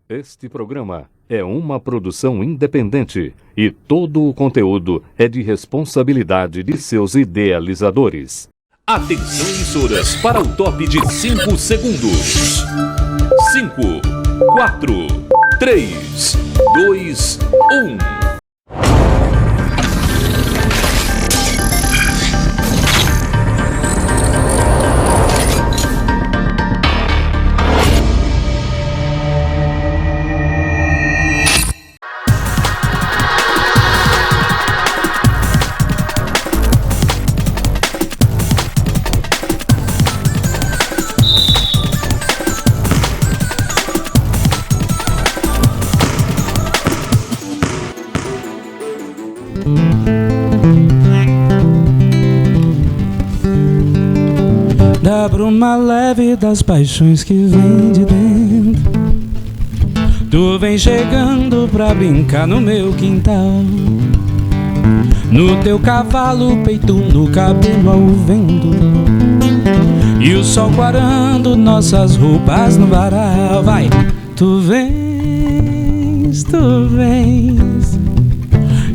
Este programa é uma produção independente e todo o conteúdo é de responsabilidade de seus idealizadores. Atenção, emissoras, para o top de 5 segundos. 5, 4, 3, 2, 1. Da bruma leve das paixões que vem de dentro, tu vem chegando pra brincar no meu quintal. No teu cavalo, peito no cabelo ao vento, e o sol quarando nossas roupas no varal. Vai! Tu vens,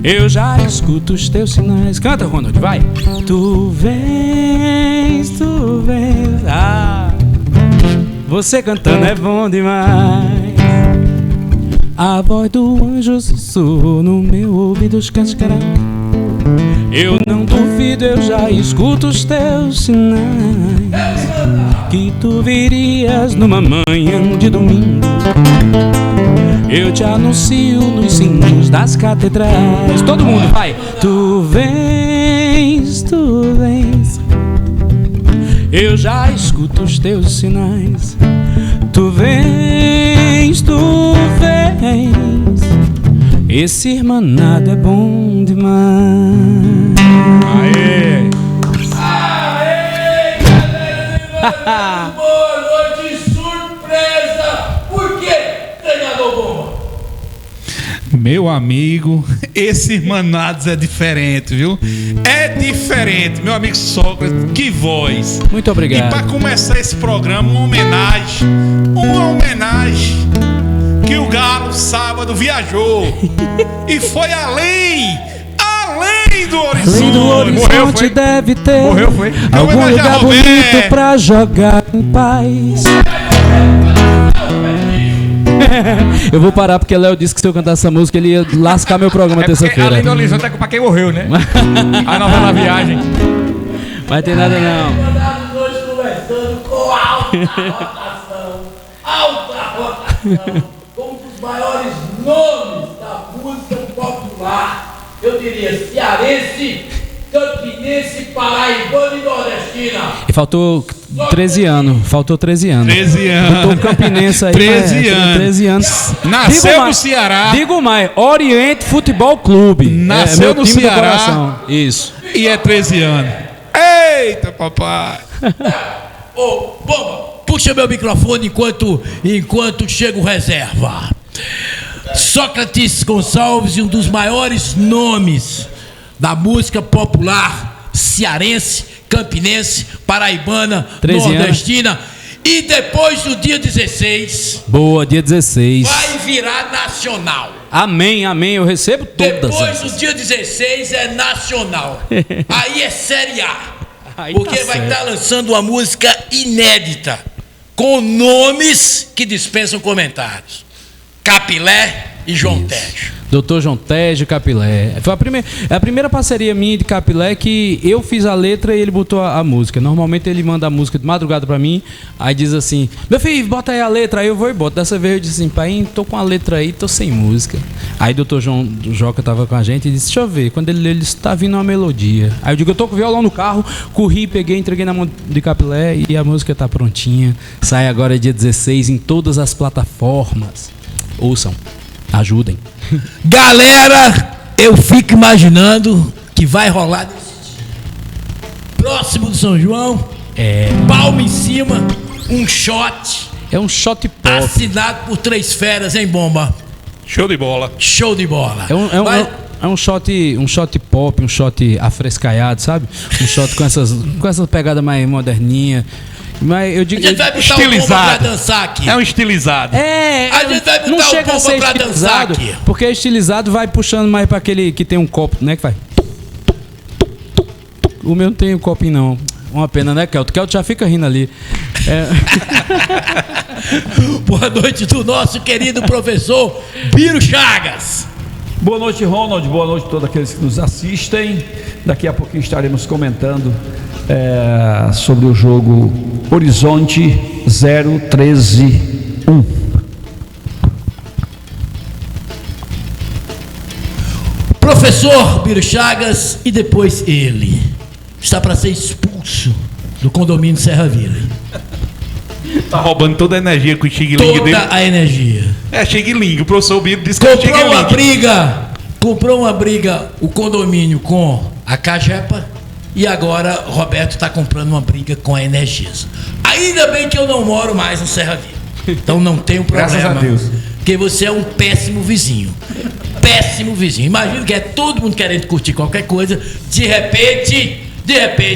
eu já escuto os teus sinais. Canta, Ronald, vai! Tu vens, ah, você cantando é bom demais. A voz do anjo sussurrou no meu ouvido os cantos de caralho. Eu não duvido, eu já escuto os teus sinais, que tu virias numa manhã de domingo. Eu te anuncio nos sinos das catedrais. Todo mundo vai! Tu vens, eu já escuto os teus sinais. Tu vens, esse irmanado é bom demais. Aê! Aê, galera! Boa noite, surpresa! Por que treinador Bomba? Meu amigo, esse Irmanados é diferente, viu? É diferente, meu amigo Sócrates, que voz! Muito obrigado. E para começar esse programa, uma homenagem que o Galo sábado viajou e foi além do horizonte. Além do horizonte deve ter algum lugar bonito pra jogar em paz. Eu vou parar porque Léo disse que se eu cantar essa música ele ia lascar meu programa terça-feira. Além do horizonte é pra quem morreu, né? A novela Viagem. Vai ter nada não. Hoje conversando com alta rotação, com um dos maiores nomes da música popular, eu diria cearense, campinense, paraibano e nordestina. E faltou 13 anos. 13 anos. Faltou um campinense aí. 13 anos. Nasceu no Ceará. Digo mais, Oriente Futebol Clube. Nasceu no Ceará. Isso. E é 13 anos. Eita, papai. Ô, Bomba, puxa meu microfone enquanto chega o reserva. Sócrates Gonçalves, um dos maiores nomes da música popular cearense, campinense, paraibana, nordestina. E depois do dia 16... Boa, dia 16. Vai virar nacional. Amém, eu recebo todas. Depois do dia 16 é nacional. Aí é Série A. Porque tá vai estar lançando uma música inédita, com nomes que dispensam comentários. Capilé e João Tejo. Doutor João Tejo, Capilé. Foi a primeira parceria minha de Capilé que eu fiz a letra e ele botou a música. Normalmente ele manda a música de madrugada pra mim, aí diz assim: meu filho, bota aí a letra. Aí eu vou e boto. Dessa vez eu disse assim: pai, tô com a letra aí, tô sem música. Aí doutor João Joca tava com a gente e disse: deixa eu ver. Quando ele leu, ele disse: tá vindo uma melodia. Aí eu digo: eu tô com o violão no carro, corri, peguei, entreguei na mão de Capilé e a música tá prontinha. Sai agora dia 16 em todas as plataformas. Ouçam, ajudem. Galera, eu fico imaginando que vai rolar próximo do São João, palma em cima, um shot. É um shot pop. Assinado por 3 feras, hein, Bomba? Show de bola. Show de bola. um shot pop, um shot afrescaiado, sabe? Um shot com essas pegadas mais moderninhas. Mas eu digo, a gente vai botar o bomba pra dançar aqui. É um estilizado. A gente vai botar não chega o a ser bomba pra dançar aqui. Porque estilizado vai puxando mais pra aquele que tem um copo, né? Que vai. O meu não tem um copinho, não. Uma pena, né, Kelto? Kelto já fica rindo ali. Boa noite do nosso querido professor Biro Chagas. Boa noite, Ronald. Boa noite a todos aqueles que nos assistem. Daqui a pouquinho estaremos comentando sobre o jogo Horizonte 013-1. Professor Biro Chagas e depois ele está para ser expulso do condomínio Serra Vila. Tá roubando toda a energia com o Xing Ling dele. Toda a energia. É Xing Ling, o professor Biro disse que é Xing Ling. Comprou uma briga o condomínio com a Cagepa e agora Roberto está comprando uma briga com a Energisa. Ainda bem que eu não moro mais no Serra Vila. Então não tenho problema. Graças a Deus. Porque você é um péssimo vizinho. Péssimo vizinho. Imagina que é todo mundo querendo curtir qualquer coisa. De repente,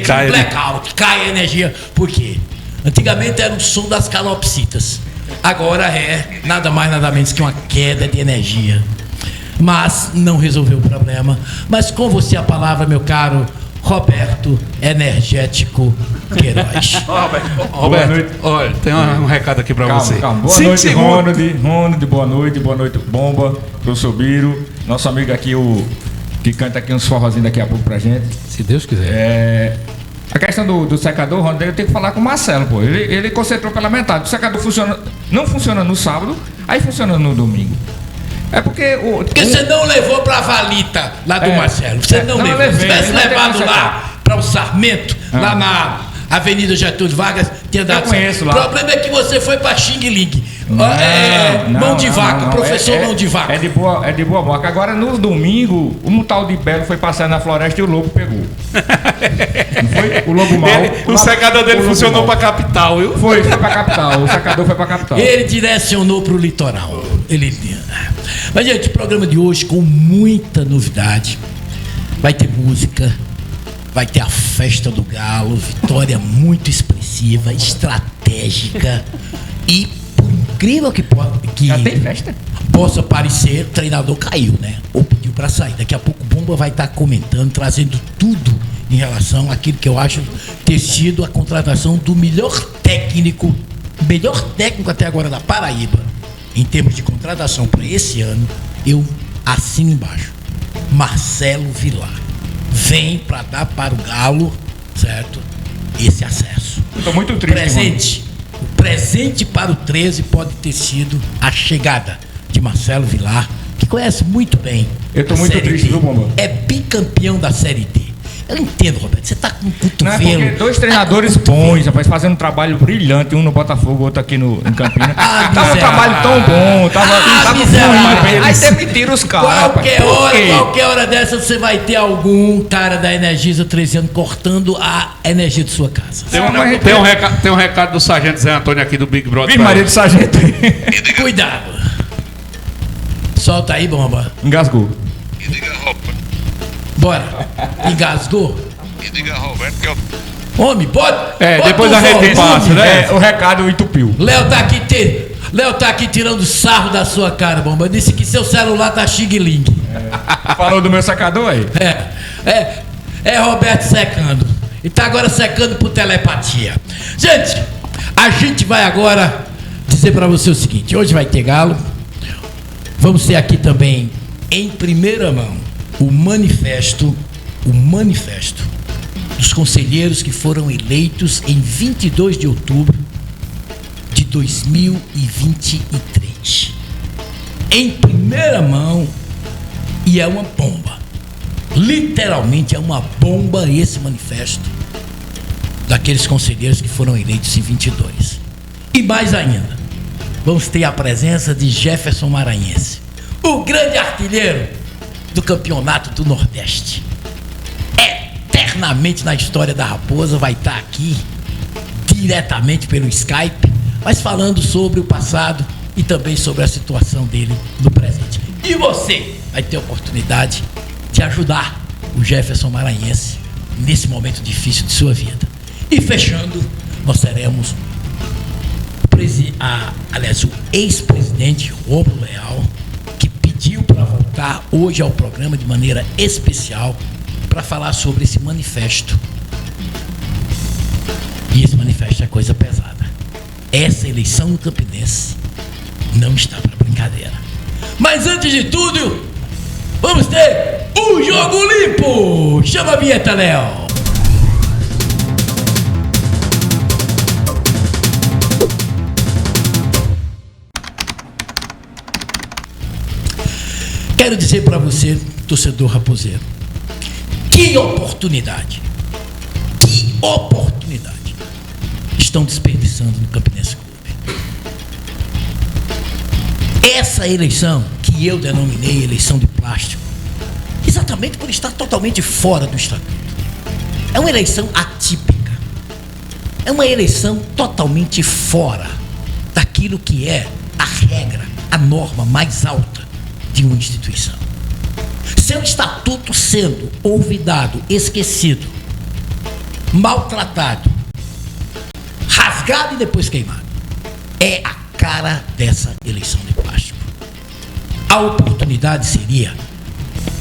cai, um blackout. Cai a energia. Por quê? Antigamente era o som das calopsitas. Agora é nada mais, nada menos que uma queda de energia. Mas não resolveu o problema. Mas com você a palavra, meu caro Roberto Energético Queiroz. Roberto, olha, tem um recado aqui pra você. Calma. Boa noite, Ronald. Boa noite, Bomba, professor Biro, nosso amigo aqui, que canta aqui uns forrozinhos daqui a pouco pra gente. Se Deus quiser. A questão do secador, Ronald, eu tenho que falar com o Marcelo, pô. Ele concentrou pela metade. O secador não funciona no sábado, aí funciona no domingo. É porque você não levou pra valita lá do Marcelo. Você não levou. Se tivesse levado lá para o Sarmento, lá na Avenida Getúlio Vargas, tinha dado. Eu conheço lá. O problema é que você foi pra Xing Ling. Mão de vaca, professor mão de vaca. É de boa boca. Agora no domingo, um tal de Belo foi passar na floresta e o lobo pegou. Não foi? O lobo mau. O secador dele funcionou pra capital, viu? Foi pra capital. O secador foi pra capital. Ele direcionou pro litoral. Mas, gente, o programa de hoje com muita novidade. Vai ter música. Vai ter a festa do Galo, vitória muito expressiva, estratégica e, por incrível que já tem festa? Possa parecer, o treinador caiu, né? Ou pediu para sair. Daqui a pouco o Bomba vai estar comentando, trazendo tudo em relação àquilo que eu acho ter sido a contratação do melhor técnico até agora da Paraíba, em termos de contratação para esse ano. Eu assino embaixo: Marcelo Vilar. Vem para dar para o Galo, certo? Esse acesso. Estou muito triste. O presente para o 13 pode ter sido a chegada de Marcelo Vilar, que conhece muito bem. Eu estou muito triste, viu, Bomba? É bicampeão da Série D. Eu entendo, Roberto, você tá com um cotovelo. Não é porque dois treinadores bons, rapaz, fazendo um trabalho brilhante, um no Botafogo, outro aqui em Campinas. Tava um trabalho tão bom, tava fluindo. Aí demitiram os caras. Qualquer hora dessa você vai ter algum cara da Energisa 13 anos cortando a energia de sua casa. Tem um recado do Sargento Zé Antônio aqui do Big Brother. Maria do Sargento. Cuidado. Solta aí, Bomba. Engasgou. E diga, Roberto. Bora. Engasgou? E diga, Roberto, que eu... Homem, pode. Depois a rede passa, né? O recado entupiu. Léo tá aqui tirando sarro da sua cara, Bomba. Disse que seu celular tá Xing Ling. Falou do meu secador aí? É Roberto secando. E tá agora secando por telepatia. Gente, a gente vai agora dizer pra você o seguinte: hoje vai ter Galo. Vamos ter aqui também, em primeira mão, o manifesto dos conselheiros que foram eleitos em 22 de outubro de 2023. Em primeira mão, e é uma bomba. Literalmente é uma bomba esse manifesto daqueles conselheiros que foram eleitos em 22. E mais ainda, vamos ter a presença de Jefferson Maranhense, o grande artilheiro do campeonato do Nordeste. Eternamente na história da Raposa, vai estar aqui diretamente pelo Skype, mas falando sobre o passado e também sobre a situação dele no presente. E você vai ter a oportunidade de ajudar o Jefferson Maranhense nesse momento difícil de sua vida. E fechando, nós teremos o ex-presidente Rômulo Leal, que pediu para voltar hoje ao programa de maneira especial para falar sobre esse manifesto. E esse manifesto é coisa pesada. Essa eleição no Campinense não está para brincadeira. Mas antes de tudo, vamos ter o Jogo Limpo! Chama a vinheta, Léo! Quero dizer para você, torcedor raposeiro, que oportunidade estão desperdiçando no Campinense Clube. Essa eleição, que eu denominei eleição de plástico, exatamente por estar totalmente fora do estatuto, é uma eleição atípica, é uma eleição totalmente fora daquilo que é a regra, a norma mais alta de uma instituição. Seu estatuto sendo olvidado, esquecido, maltratado, rasgado e depois queimado, é a cara dessa eleição de plástico. A oportunidade seria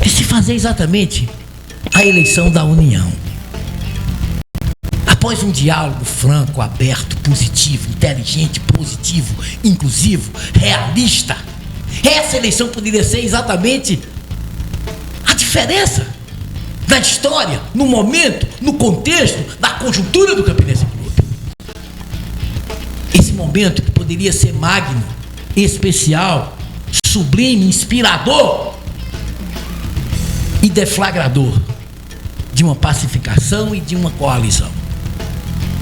de se fazer exatamente a eleição da união. Após um diálogo franco, aberto, positivo, inteligente, positivo, inclusivo, realista, essa eleição poderia ser exatamente a diferença da história, no momento, no contexto, da conjuntura do Campinense Clube. Esse momento que poderia ser magno, especial, sublime, inspirador e deflagrador de uma pacificação e de uma coalizão.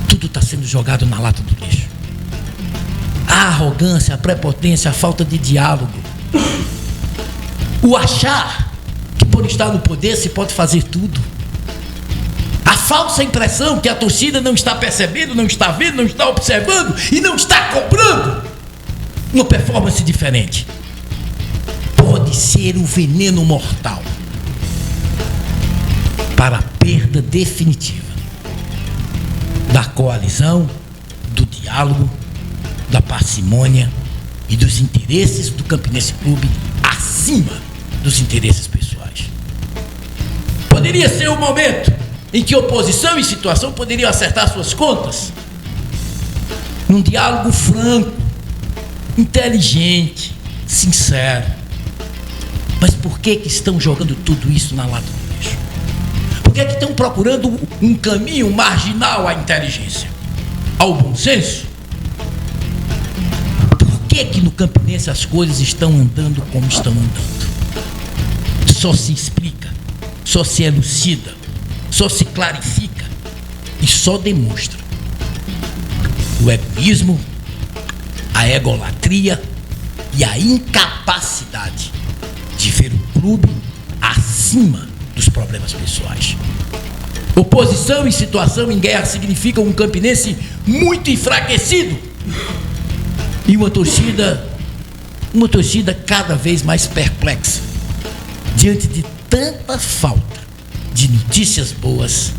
Tudo está sendo jogado na lata do lixo. A arrogância, a prepotência, a falta de diálogo, o achar que por estar no poder se pode fazer tudo, a falsa impressão que a torcida não está percebendo, não está vendo, não está observando e não está cobrando uma performance diferente, pode ser o veneno mortal para a perda definitiva da coalizão, do diálogo, da parcimônia e dos interesses do Campinense Clube acima dos interesses pessoais. Poderia ser o momento em que oposição e situação poderiam acertar suas contas num diálogo franco, inteligente, sincero. Mas por que estão jogando tudo isso na lata do lixo? Por que estão procurando um caminho marginal à inteligência, ao bom senso? Por que no Campinense as coisas estão andando como estão andando? Só se explica, só se elucida, só se clarifica e só demonstra o egoísmo, a egolatria e a incapacidade de ver o clube acima dos problemas pessoais. Oposição e situação em guerra significam um Campinense muito enfraquecido e uma torcida cada vez mais perplexa diante de tanta falta de notícias boas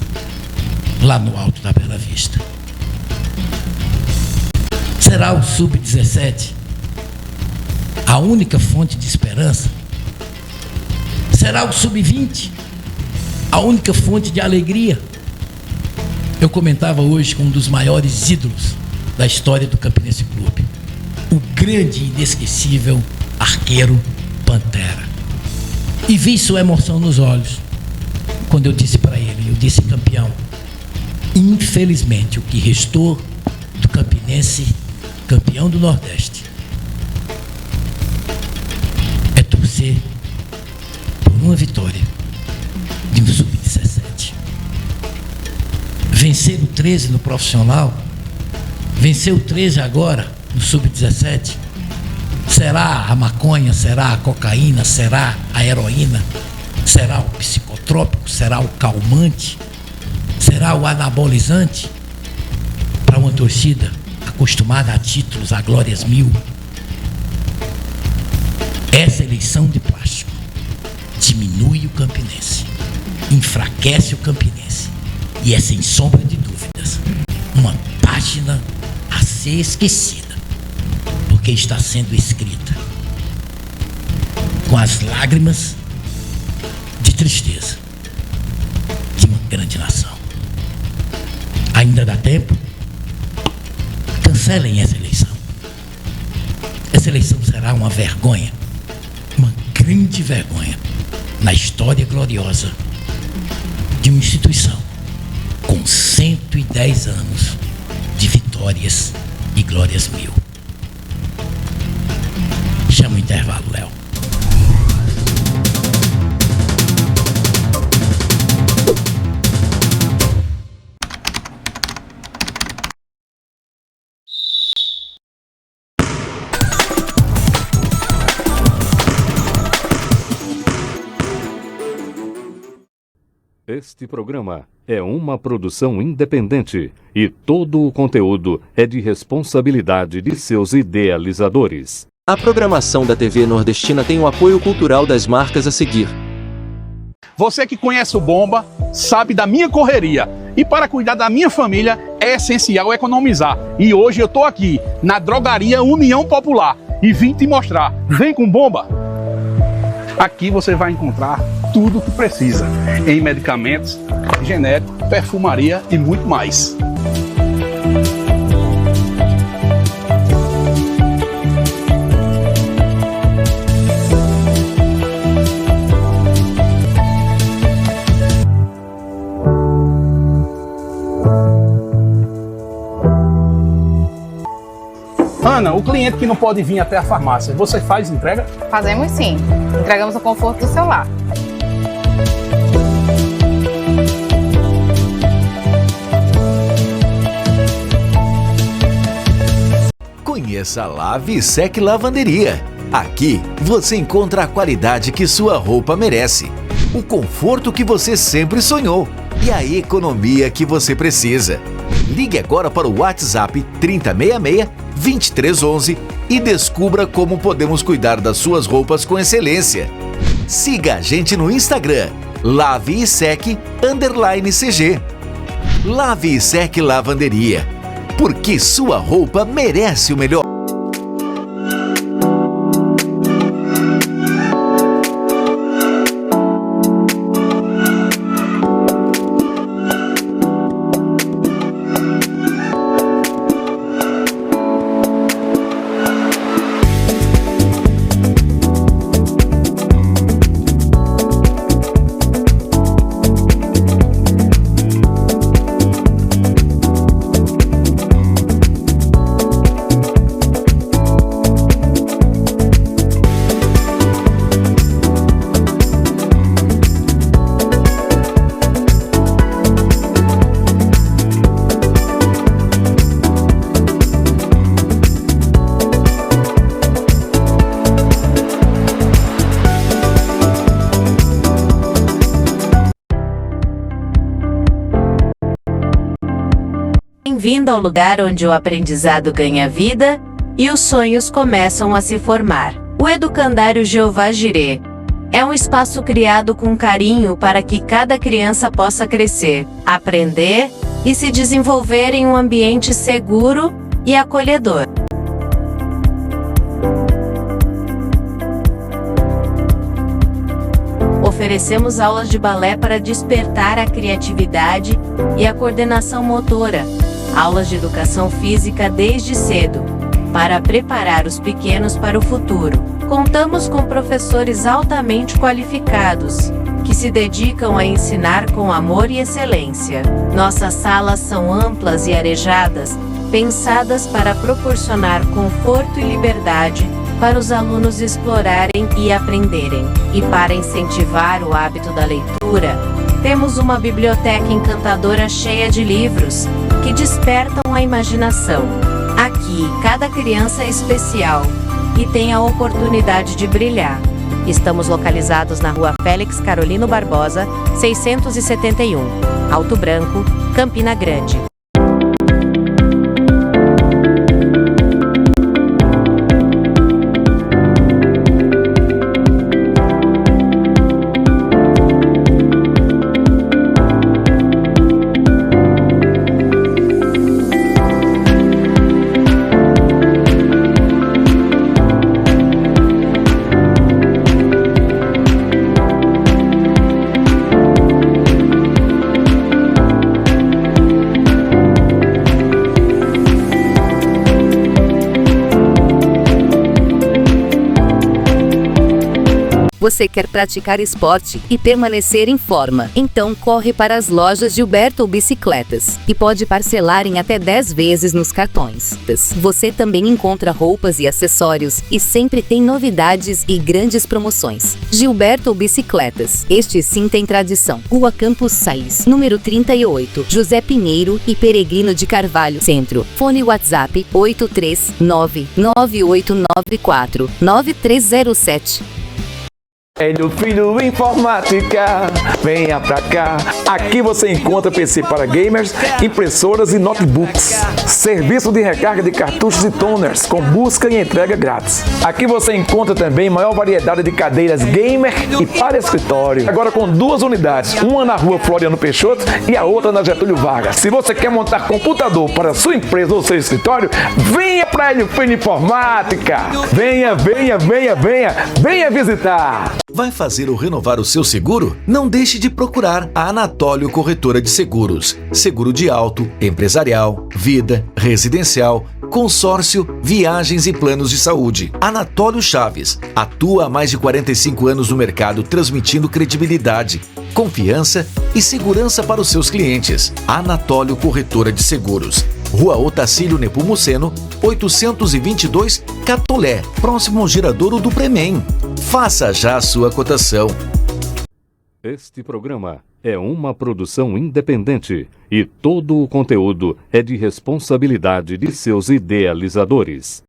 lá no alto da Bela Vista. Será o Sub-17 a única fonte de esperança? Será o Sub-20 a única fonte de alegria? Eu comentava hoje com um dos maiores ídolos da história do Campinense Clube, o grande e inesquecível arqueiro Pantera. E vi sua emoção nos olhos quando eu disse para ele, eu disse: campeão, infelizmente o que restou do Campinense campeão do Nordeste é torcer por uma vitória de um Sub-17. Vencer o 13 no profissional, vencer o 13 agora no Sub-17, será a maconha, será a cocaína, será a heroína, será o psicotrópico, será o calmante, será o anabolizante para uma torcida acostumada a títulos, a glórias mil? Essa eleição de plástico, de diminui o campinense, enfraquece o campinense. E é, sem sombra de dúvidas, uma página a ser esquecida, porque está sendo escrita com as lágrimas de tristeza de uma grande nação. Ainda dá tempo? Cancelem essa eleição. Essa eleição será uma vergonha, uma grande vergonha na história gloriosa de uma instituição com 110 anos de vitórias e glórias mil. Chama o intervalo, Léo. Este programa é uma produção independente e todo o conteúdo é de responsabilidade de seus idealizadores. A programação da TV Nordestina tem o apoio cultural das marcas a seguir. Você que conhece o Bomba, sabe da minha correria. E para cuidar da minha família, é essencial economizar. E hoje eu estou aqui, na Drogaria União Popular, e vim te mostrar. Vem com Bomba! Aqui você vai encontrar tudo o que precisa, em medicamentos, genérico, perfumaria e muito mais. Ana, o cliente que não pode vir até a farmácia, você faz entrega? Fazemos sim. Entregamos o conforto do seu lar. Conheça a Lave e Sec Lavanderia. Aqui você encontra a qualidade que sua roupa merece, o conforto que você sempre sonhou e a economia que você precisa. Ligue agora para o WhatsApp 3066-2311 e descubra como podemos cuidar das suas roupas com excelência. Siga a gente no Instagram, Lave e Sec _CG. Lave e Sec Lavanderia, porque sua roupa merece o melhor. Bem-vindo ao lugar onde o aprendizado ganha vida e os sonhos começam a se formar. O Educandário Jeová Jireh é um espaço criado com carinho para que cada criança possa crescer, aprender e se desenvolver em um ambiente seguro e acolhedor. Oferecemos aulas de balé para despertar a criatividade e a coordenação motora, aulas de educação física desde cedo, para preparar os pequenos para o futuro. Contamos com professores altamente qualificados, que se dedicam a ensinar com amor e excelência. Nossas salas são amplas e arejadas, pensadas para proporcionar conforto e liberdade para os alunos explorarem e aprenderem. E para incentivar o hábito da leitura, temos uma biblioteca encantadora cheia de livros que despertam a imaginação. Aqui, cada criança é especial e tem a oportunidade de brilhar. Estamos localizados na Rua Félix Carolino Barbosa, 671, Alto Branco, Campina Grande. Você quer praticar esporte e permanecer em forma? Então corre para as lojas Gilberto Bicicletas e pode parcelar em até 10 vezes nos cartões. Você também encontra roupas e acessórios e sempre tem novidades e grandes promoções. Gilberto Bicicletas. Este sim tem tradição. Rua Campos Sais, número 38, José Pinheiro e Peregrino de Carvalho, Centro. Fone WhatsApp 83998949307. Hélio Filho Informática, venha pra cá. Aqui você encontra PC para gamers, impressoras e notebooks. Serviço de recarga de cartuchos e toners, com busca e entrega grátis. Aqui você encontra também maior variedade de cadeiras gamer e para escritório. Agora com 2 unidades, uma na rua Floriano Peixoto e a outra na Getúlio Vargas. Se você quer montar computador para sua empresa ou seu escritório, venha pra Hélio Filho Informática. Venha visitar. Vai fazer ou renovar o seu seguro? Não deixe de procurar a Anatólio Corretora de Seguros. Seguro de auto, empresarial, vida, residencial, consórcio, viagens e planos de saúde. Anatólio Chaves atua há mais de 45 anos no mercado, transmitindo credibilidade, confiança e segurança para os seus clientes. Anatólio Corretora de Seguros. Rua Otacílio Nepomuceno, 822, Catolé, próximo ao Giradouro do Premem. Faça já a sua cotação. Este programa é uma produção independente e todo o conteúdo é de responsabilidade de seus idealizadores.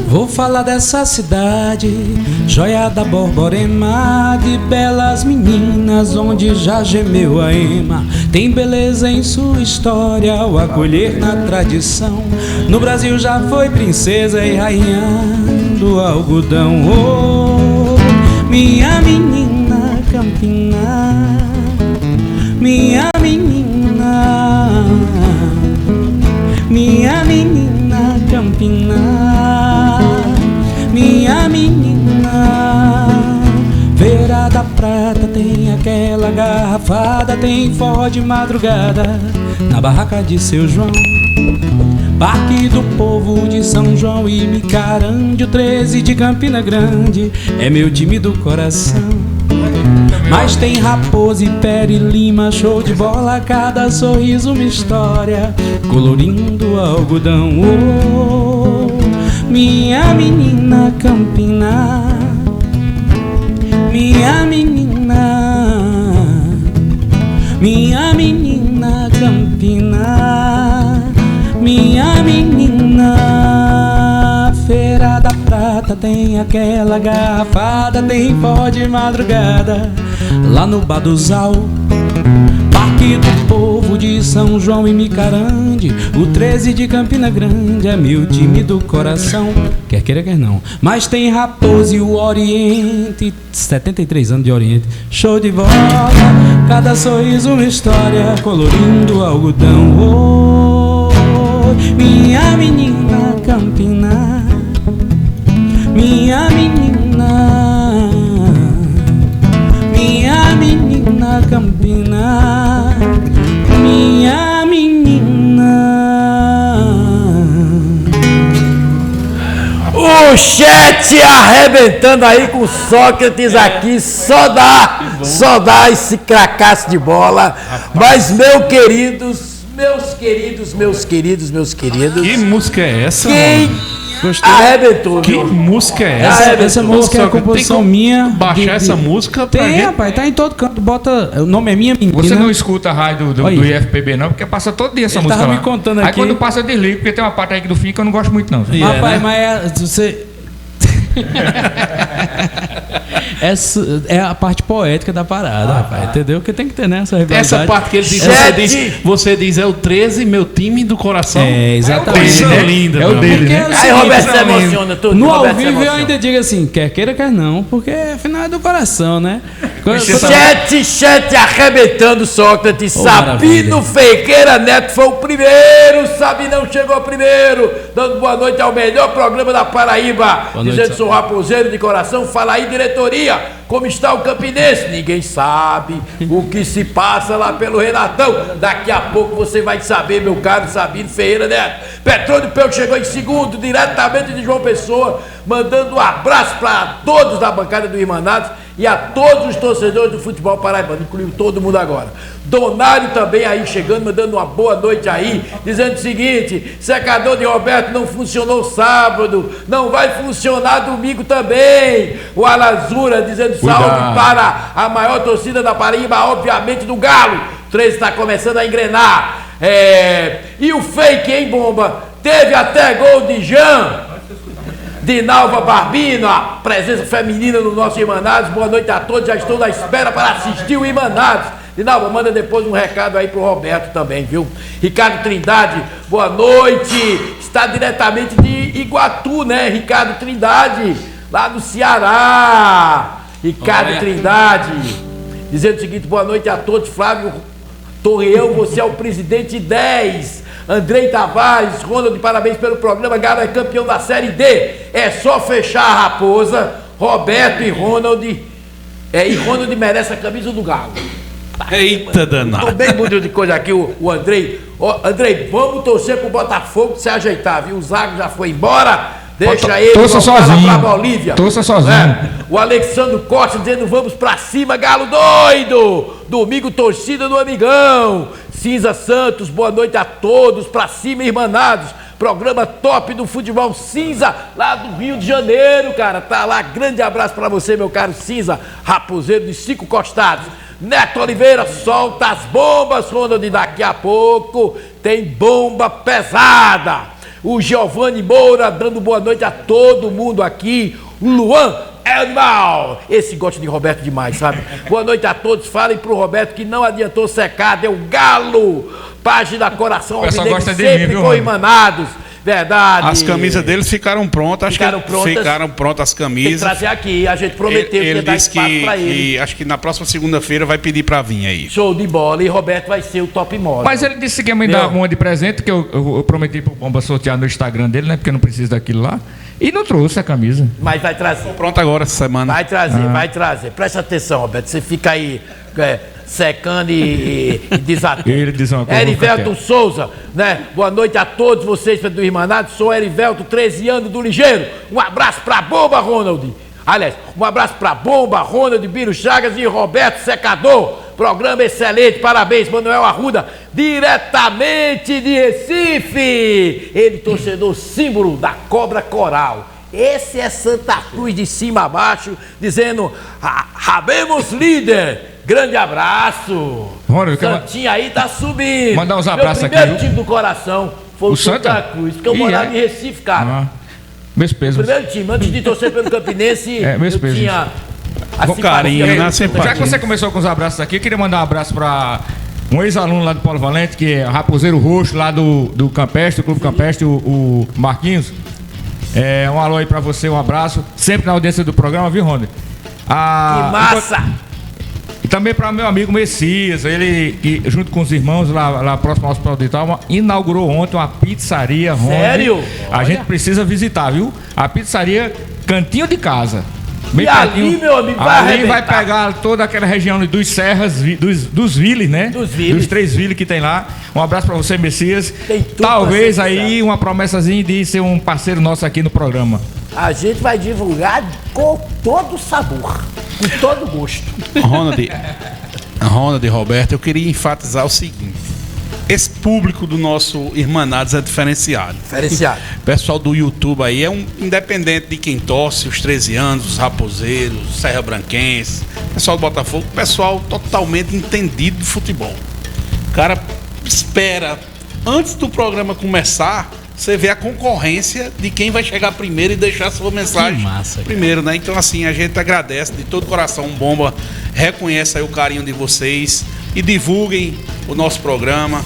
Vou falar dessa cidade, joia da Borborema, de belas meninas onde já gemeu a ema. Tem beleza em sua história, ao acolher na tradição. No Brasil já foi princesa e rainha do algodão. Oh, minha menina Campina, minha menina, minha menina Campina, minha menina. Feira da Prata tem aquela garrafada, tem forró de madrugada na barraca de seu João. Parque do Povo de São João e Micarande, o 13 de Campina Grande é meu time do coração. Mas tem Raposo e Pere Lima, show de bola, cada sorriso uma história, colorindo algodão. Oh, minha menina Campina, minha menina, minha menina Campina, minha menina. Feira da Prata tem aquela garrafada, tem forró de madrugada lá no Baduzal. Parque do Povo de São João e Micarande, o 13 de Campina Grande é meu time do coração. Quer queira, quer não. Mas tem Raposo e o Oriente, 73 anos de Oriente, show de bola, cada sorriso uma história, colorindo algodão. Oh, minha menina Campina, minha menina, minha menina Campina, minha menina. O chat arrebentando aí com Sócrates aqui, só dá esse cracaço de bola. Mas, meus queridos. Que música é essa, Quem arrebentou? Que música é essa? Essa música é a composição minha. Baixar essa música pra Tem, rapaz, tá em todo canto. Bota. O nome é Minha Menina. Você não escuta a rádio do IFPB, não, porque passa todo dia essa música tava lá. me contando Aí aqui. quando passa, eu desligo, porque tem uma parte aí do fim que eu não gosto muito, não. Rapaz, mas você. Essa é a parte poética da parada, rapaz. Entendeu? Porque tem que ter, né? Essa rivalidade. Essa parte que ele diz, você diz, é o 13, meu time do coração. É, exatamente. É linda. É o dele, né? Aí, Roberto, você emociona tudo. No ao Roberto, vivo eu ainda digo assim, quer queira, quer não, porque afinal é do coração, né? Chat arrebentando, Sócrates. Oh, Sabino Ferreira Neto foi o primeiro. Sabinão chegou primeiro. Dando boa noite ao melhor programa da Paraíba. Boa noite, Dizendo, sou raposeiro de coração. Fala aí, diretoria. Como está o Campinense? Ninguém sabe o que se passa lá pelo Renatão. Daqui a pouco você vai saber, meu caro Sabino Ferreira Neto. Petróleo Peu chegou em segundo, diretamente de João Pessoa, mandando um abraço para todos da bancada do Irmanados e a todos os torcedores do futebol paraibano, incluindo todo mundo agora. Donário também aí chegando, mandando uma boa noite aí, dizendo o seguinte: secador de Roberto não funcionou sábado, não vai funcionar domingo também. O Alazura dizendo salve para a maior torcida da Paraíba, obviamente do Galo. O 13 está começando a engrenar. E o fake, hein, Bomba? Teve até gol de Jean. Dinalva Barbino, a presença feminina no nosso Irmanados. Boa noite a todos, já estou na espera para assistir o Irmanados. Dinalva, manda depois um recado aí pro Roberto também, viu? Ricardo Trindade, boa noite. Está diretamente de Iguatu, né? Ricardo Trindade, lá no Ceará. Ricardo Trindade, dizendo o seguinte: boa noite a todos. Flávio Torreão, você é o presidente 10. Andrei Tavares, Ronald, parabéns pelo programa. Galo é campeão da Série D. É só fechar a Raposa. Roberto e Ronald. E Ronald merece a camisa do Galo. Eita danado. Tô bem bonito de coisa aqui, o Andrei. Andrei, vamos torcer pro Botafogo se ajeitar, viu? O Zago já foi embora. Deixa ele voltar pra Bolívia. Torça sozinho. O Alexandre Costa dizendo vamos pra cima, Galo doido. Domingo, torcida do Amigão. Cinza Santos, boa noite a todos. Pra cima, Irmanados. Programa top do futebol Cinza, lá do Rio de Janeiro, cara. Tá lá, grande abraço pra você, meu caro Cinza, raposeiro de 5 costados. Neto Oliveira, solta as bombas, Ronald. Daqui a pouco tem bomba pesada. O Giovanni Moura dando boa noite a todo mundo aqui. O Luan Animal. Esse gosta de Roberto demais, sabe? Boa noite a todos. Falem pro Roberto que não adiantou secar. Deu Galo. Página Coração Alvinegro sempre com Irmanados. Verdade. As camisas deles ficaram prontas. Ficaram prontas as camisas. Tem que trazer aqui. A gente prometeu ele dar disse espaço pra ele. que acho que na próxima segunda-feira vai pedir pra vir aí. Show de bola. E Roberto vai ser o top model. Mas ele disse que ia me dar uma de presente, que eu prometi pro Bomba sortear no Instagram dele, né? Porque eu não preciso daquilo lá. E não trouxe a camisa. Mas vai trazer. Pronto agora essa semana. Vai trazer, vai trazer. Presta atenção, Roberto. Você fica aí secando e desatando. Ele diz uma coisa. Erivelto Souza, né? Boa noite a todos vocês do Irmanado. Sou Erivelto, 13 anos do Ligeiro. Um abraço pra Bomba, Ronald. Aliás, um abraço pra Bomba, Ronald, Biro Chagas e Roberto Secador. Programa excelente, parabéns, Manuel Arruda, diretamente de Recife. Ele, torcedor símbolo da Cobra Coral. Esse é Santa Cruz de cima a baixo, dizendo: Rabemos líder. Grande abraço. Santinho aí tá subindo. Mandar uns abraços aqui. O primeiro time do coração foi o Santa Cruz, porque eu morava em Recife, cara. Meus pesos. O primeiro time, antes de torcer pelo Campinense, meus pesos. Tinha com carinho, né? Já que você começou com os abraços aqui, eu queria mandar um abraço para um ex-aluno lá do Paulo Valente, que é Raposeiro Roxo, lá do Campestre, do Clube Campestre, o Marquinhos. Um alô aí para você, um abraço. Sempre na audiência do programa, viu, Ronda? Que massa! E também para meu amigo Messias, ele que junto com os irmãos lá próximo ao Hospital de Italma, inaugurou ontem uma pizzaria. Sério? A gente precisa visitar, viu? A pizzaria Cantinho de Casa. Bem ali, meu amigo, vai pegar toda aquela região dos Serras, dos viles, né? Dos 3 viles que tem lá. Um abraço para você, Messias. Talvez aí uma promessazinha de ser um parceiro nosso aqui no programa. A gente vai divulgar com todo sabor, com todo gosto. Ronald e Roberto, eu queria enfatizar o seguinte: esse público do nosso Irmanados é diferenciado. O pessoal do YouTube aí é independente de quem torce, os 13 anos, os raposeiros, os Serra Branquense, o pessoal do Botafogo, pessoal totalmente entendido de futebol. O cara espera, antes do programa começar, você vê a concorrência de quem vai chegar primeiro e deixar a sua mensagem primeiro, né? Então, assim, a gente agradece de todo coração. Bomba reconhece aí o carinho de vocês e divulguem o nosso programa.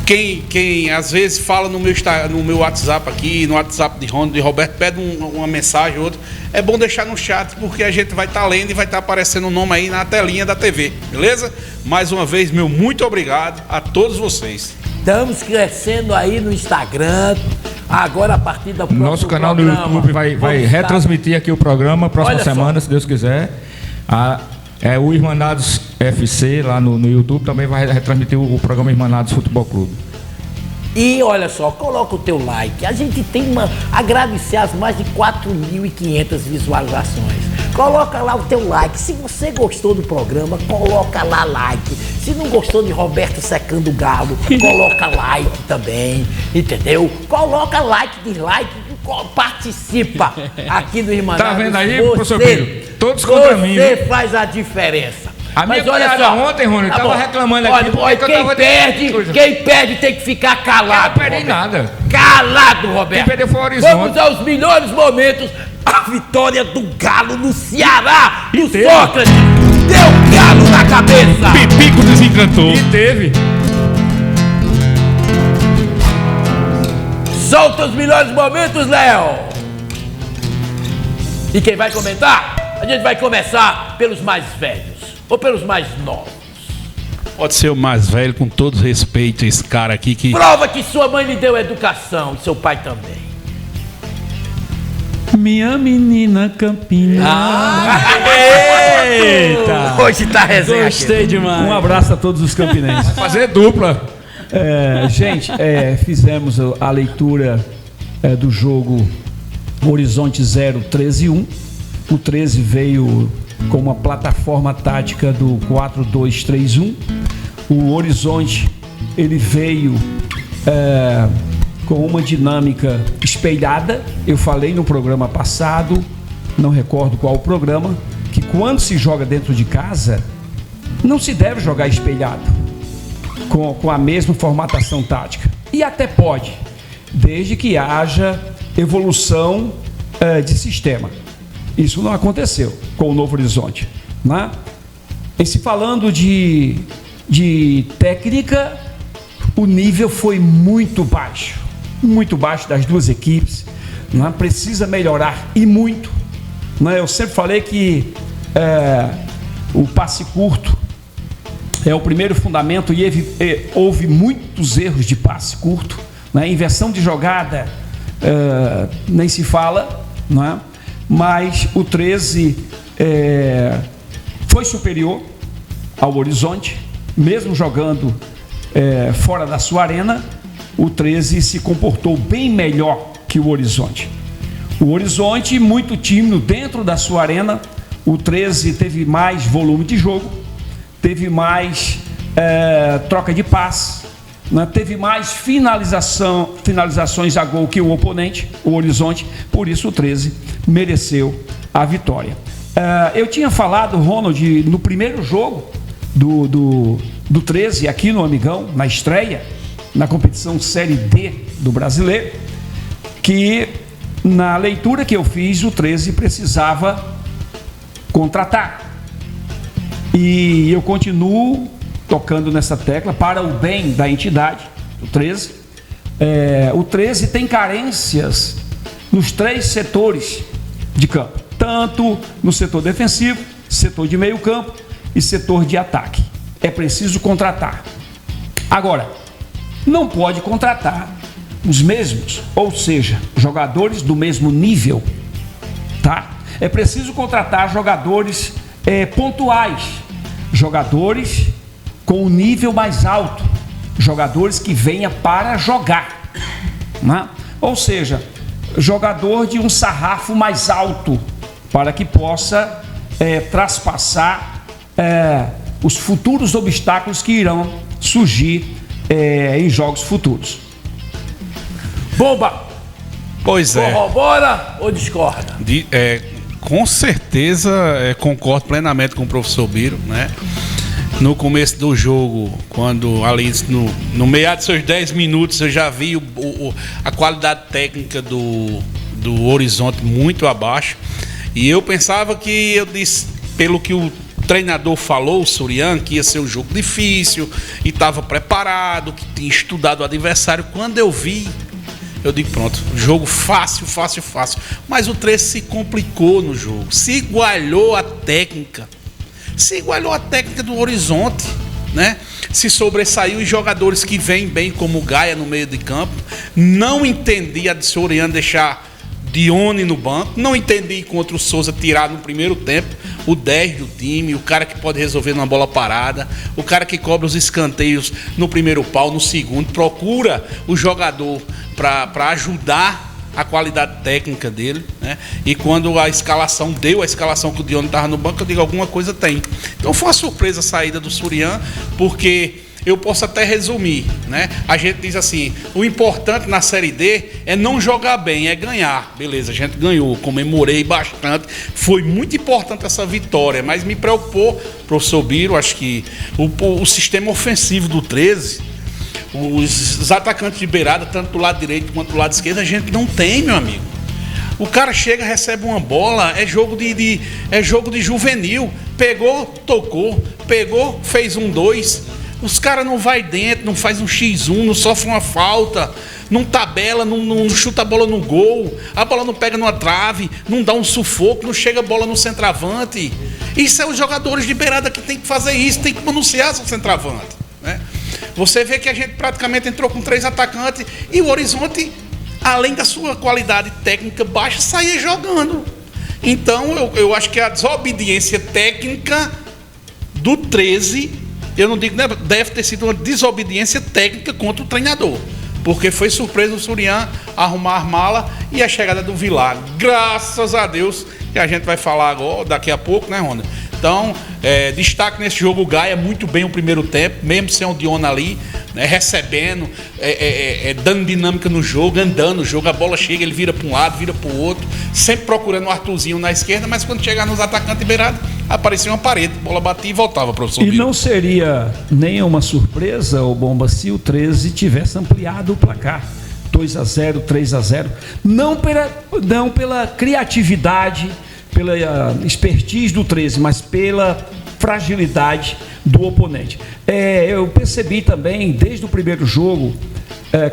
Quem às vezes fala no meu WhatsApp aqui, no WhatsApp de Ronald, de Roberto, pede uma mensagem ou outra, é bom deixar no chat, porque a gente vai estar lendo e vai estar aparecendo o nome aí na telinha da TV, beleza? Mais uma vez, meu muito obrigado a todos vocês. Estamos crescendo aí no Instagram, agora a partir da próxima. Nosso canal no YouTube vai retransmitir aqui o programa próxima semana, se Deus quiser. O Irmanados FC lá no YouTube também vai retransmitir o programa Irmanados Futebol Clube. E olha só, coloca o teu like. A gente tem agradecer as mais de 4.500 visualizações. Coloca lá o teu like. Se você gostou do programa, coloca lá like. Se não gostou de Roberto secando o galo, coloca like também, entendeu? Coloca like, dislike, participa aqui do Irmanados. Tá vendo aí, professor Piro? Todos contra mim. Você faz a diferença. A minha cunhada ontem, Rony, tava reclamando aqui. Quem perde tem que ficar calado. Eu não perdi nada. Calado, Roberto. Quem perdeu foi o Horizonte. Vamos aos melhores momentos. A vitória do Galo no Ceará. E o Sócrates deu Galo na cabeça. Pipico desencantou. E teve. Solta os melhores momentos, Léo. E quem vai comentar? A gente vai começar pelos mais velhos ou pelos mais novos. Pode ser o mais velho, com todo respeito a esse cara aqui que... Prova que sua mãe lhe deu educação e seu pai também. Minha menina Campina. Eita! Hoje tá resenha. Gostei aqui. demais. Um abraço a todos os campinenses. Vai fazer dupla. Gente, fizemos a leitura do jogo Horizonte 0, 13-1. O 13 veio com uma plataforma tática do 4-2-3-1. O Horizonte ele veio com uma dinâmica espelhada. Eu falei no programa passado, não recordo qual o programa, que quando se joga dentro de casa, não se deve jogar espelhado, com a mesma formatação tática. E até pode, desde que haja evolução de sistema. Isso não aconteceu com o Novo Horizonte, né? E se falando de técnica, o nível foi muito baixo das duas equipes, né? Precisa melhorar e muito, né? Eu sempre falei que o passe curto é o primeiro fundamento e houve muitos erros de passe curto, né? Inversão de jogada nem se fala, né? Mas o 13 foi superior ao Horizonte, mesmo jogando fora da sua arena. O 13 se comportou bem melhor que o Horizonte. O Horizonte muito tímido dentro da sua arena. O 13 teve mais volume de jogo, teve mais troca de passe, né? Teve mais finalizações a gol que o oponente, o Horizonte. Por isso o 13 mereceu a vitória. Eu tinha falado, Ronald, no primeiro jogo do 13 aqui no Amigão, na estreia, na competição Série D do Brasileiro, que na leitura que eu fiz, o 13 precisava contratar. E eu continuo tocando nessa tecla para o bem da entidade, o 13. O 13 tem carências nos 3 setores de campo, tanto no setor defensivo, setor de meio campo e setor de ataque. É preciso contratar. Agora, não pode contratar os mesmos, ou seja, jogadores do mesmo nível, tá? É preciso contratar jogadores pontuais, jogadores com um nível mais alto, jogadores que venham para jogar, né? Ou seja, jogador de um sarrafo mais alto, para que possa traspassar os futuros obstáculos que irão surgir em jogos futuros. Bomba! Pois é. Corrobora ou discorda? Com certeza concordo plenamente com o professor Biro, né? no começo do jogo, quando ali no meio dos seus 10 minutos eu já vi a qualidade técnica do Horizonte muito abaixo. E eu pensava que, eu disse, pelo que o treinador falou, o Surian, que ia ser um jogo difícil e estava preparado, que tinha estudado o adversário. Quando eu vi, eu digo, pronto, jogo fácil. Mas o 13 se complicou no jogo, se igualou a técnica do Horizonte, né? Se sobressaiu os jogadores que vêm bem, como o Gaia no meio de campo. Não entendi a de Surian deixar Dione no banco, não entendi contra o Souza tirar no primeiro tempo o 10 do time, o cara que pode resolver numa bola parada, o cara que cobra os escanteios no primeiro pau, no segundo, procura o jogador para ajudar a qualidade técnica dele, né? E quando a escalação que o Dione estava no banco, eu digo, alguma coisa tem. Então foi uma surpresa a saída do Surian, porque eu posso até resumir, né? A gente diz assim, o importante na Série D é não jogar bem, é ganhar. Beleza, a gente ganhou, comemorei bastante, foi muito importante essa vitória, mas me preocupou, professor Biro, acho que o sistema ofensivo do 13, os atacantes de beirada, tanto do lado direito quanto do lado esquerdo, a gente não tem, meu amigo. O cara chega, recebe uma bola, é jogo de juvenil, pegou, tocou, pegou, fez 1-2. Os caras não vai dentro, não faz um X1, não sofre uma falta, não tabela, não chuta a bola no gol, a bola não pega numa trave, não dá um sufoco, não chega a bola no centroavante. Isso é os jogadores de beirada que tem que fazer isso, tem que pronunciar seu centroavante, né? Você vê que a gente praticamente entrou com 3 atacantes e o Horizonte, além da sua qualidade técnica baixa, saía jogando. Então eu acho que a desobediência técnica do 13... eu não digo, né, deve ter sido uma desobediência técnica contra o treinador, porque foi surpresa o Surian arrumar a mala e a chegada do Vilar. Graças a Deus, que a gente vai falar agora, daqui a pouco, né, Ronda? Então, destaque nesse jogo o Gaia muito bem o primeiro tempo, mesmo sem o Dione ali, né, recebendo, dando dinâmica no jogo, andando no jogo, a bola chega, ele vira para um lado, vira para o outro, sempre procurando o Arthurzinho na esquerda, mas quando chegar nos atacantes de beirada, aparecia uma parede, a bola batia e voltava, professor. E não seria nenhuma surpresa, o Bomba, se o 13 tivesse ampliado o placar, 2-0, 3-0, não pela criatividade, pela expertise do 13, mas pela fragilidade do oponente. Eu percebi também, desde o primeiro jogo,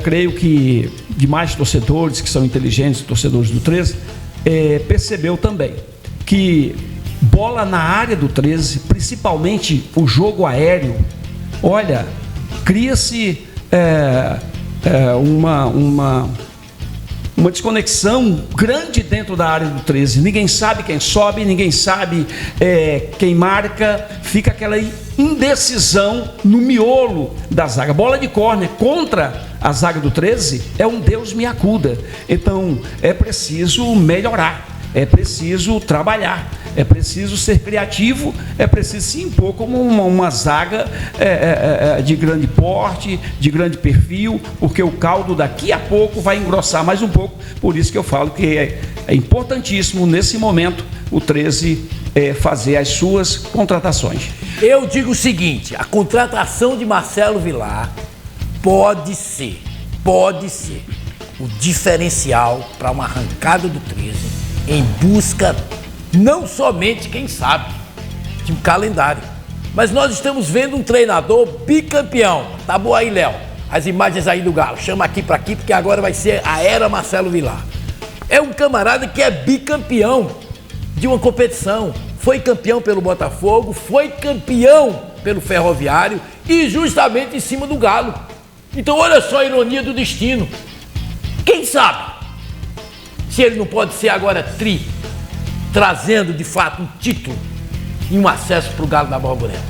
creio que demais torcedores que são inteligentes, torcedores do 13, percebeu também que bola na área do 13, principalmente o jogo aéreo, olha, cria-se uma desconexão grande dentro da área do 13. Ninguém sabe quem sobe, ninguém sabe quem marca, fica aquela indecisão no miolo da zaga. Bola de córner contra a zaga do 13 é um Deus me acuda. Então é preciso melhorar, é preciso trabalhar, é preciso ser criativo, é preciso se impor como uma zaga de grande porte, de grande perfil, porque o caldo daqui a pouco vai engrossar mais um pouco. Por isso que eu falo que é importantíssimo nesse momento o 13 fazer as suas contratações. Eu digo o seguinte, a contratação de Marcelo Vilar pode ser o diferencial para uma arrancada do 13 em busca não somente, quem sabe, de um calendário, mas nós estamos vendo um treinador bicampeão. Tá bom aí, Léo? As imagens aí do Galo, chama aqui para aqui, porque agora vai ser a era Marcelo Vilar. É um camarada que é bicampeão de uma competição, foi campeão pelo Botafogo, foi campeão pelo Ferroviário e justamente em cima do Galo. Então olha só a ironia do destino. Quem sabe se ele não pode ser agora trazendo de fato um título e um acesso para o Galo da Borborema.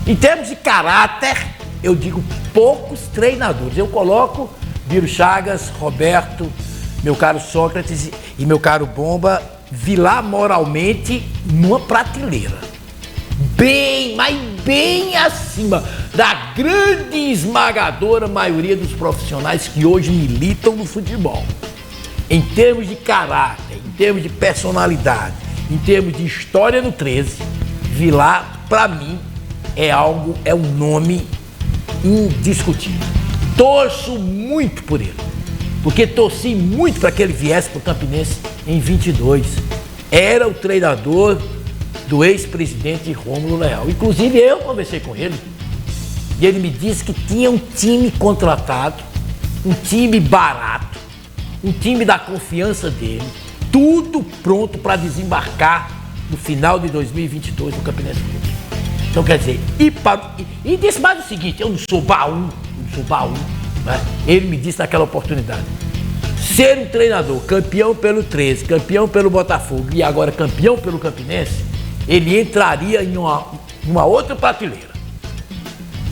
Em termos de caráter, eu digo poucos treinadores. Eu coloco Biro Chagas, Roberto, meu caro Sócrates e meu caro Bomba, Vilar moralmente numa prateleira. Mas bem acima da grande e esmagadora maioria dos profissionais que hoje militam no futebol. Em termos de caráter, em termos de personalidade, em termos de história no 13, Vilar, para mim, é um nome indiscutível. Torço muito por ele, porque torci muito para que ele viesse para o Campinense em 22. Era o treinador do ex-presidente Rômulo Leal. Inclusive eu conversei com ele e ele me disse que tinha um time contratado, um time barato, um time da confiança dele, tudo pronto para desembarcar no final de 2022 no Campinense Clube. Então quer dizer, e disse mais o seguinte: eu não sou baú, né? Ele me disse naquela oportunidade: ser um treinador campeão pelo 13, campeão pelo Botafogo e agora campeão pelo Campinense, ele entraria em uma outra prateleira.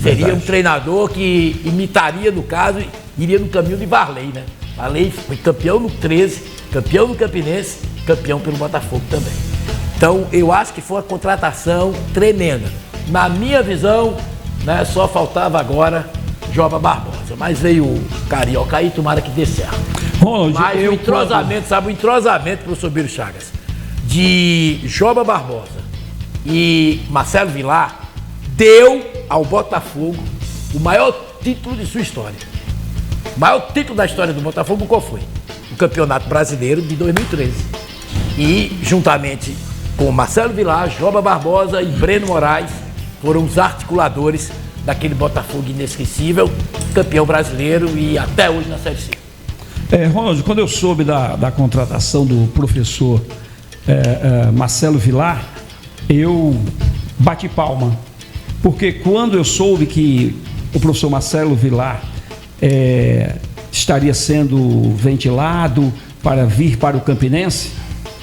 Seria um treinador que imitaria, no caso, iria no caminho de Varley, né? Varley foi campeão no 13, campeão no Campinense, campeão pelo Botafogo também. Então, eu acho que foi uma contratação tremenda. Na minha visão, né, só faltava agora Joba Barbosa. Mas veio o Carioca aí, tomara que dê certo. Ronald, mas o entrosamento, sabe, o entrosamento, professor Biro Chagas, de Joba Barbosa e Marcelo Vilar deu ao Botafogo o maior título de sua história. O maior título da história do Botafogo qual foi? O Campeonato Brasileiro de 2013. E, juntamente com Marcelo Vilar, Joba Barbosa e Breno Moraes, foram os articuladores daquele Botafogo inesquecível, campeão brasileiro e até hoje na Série C. Ronald, quando eu soube da contratação do professor Marcelo Vilar, eu bati palma. Porque quando eu soube que o professor Marcelo Vilar estaria sendo ventilado para vir para o Campinense,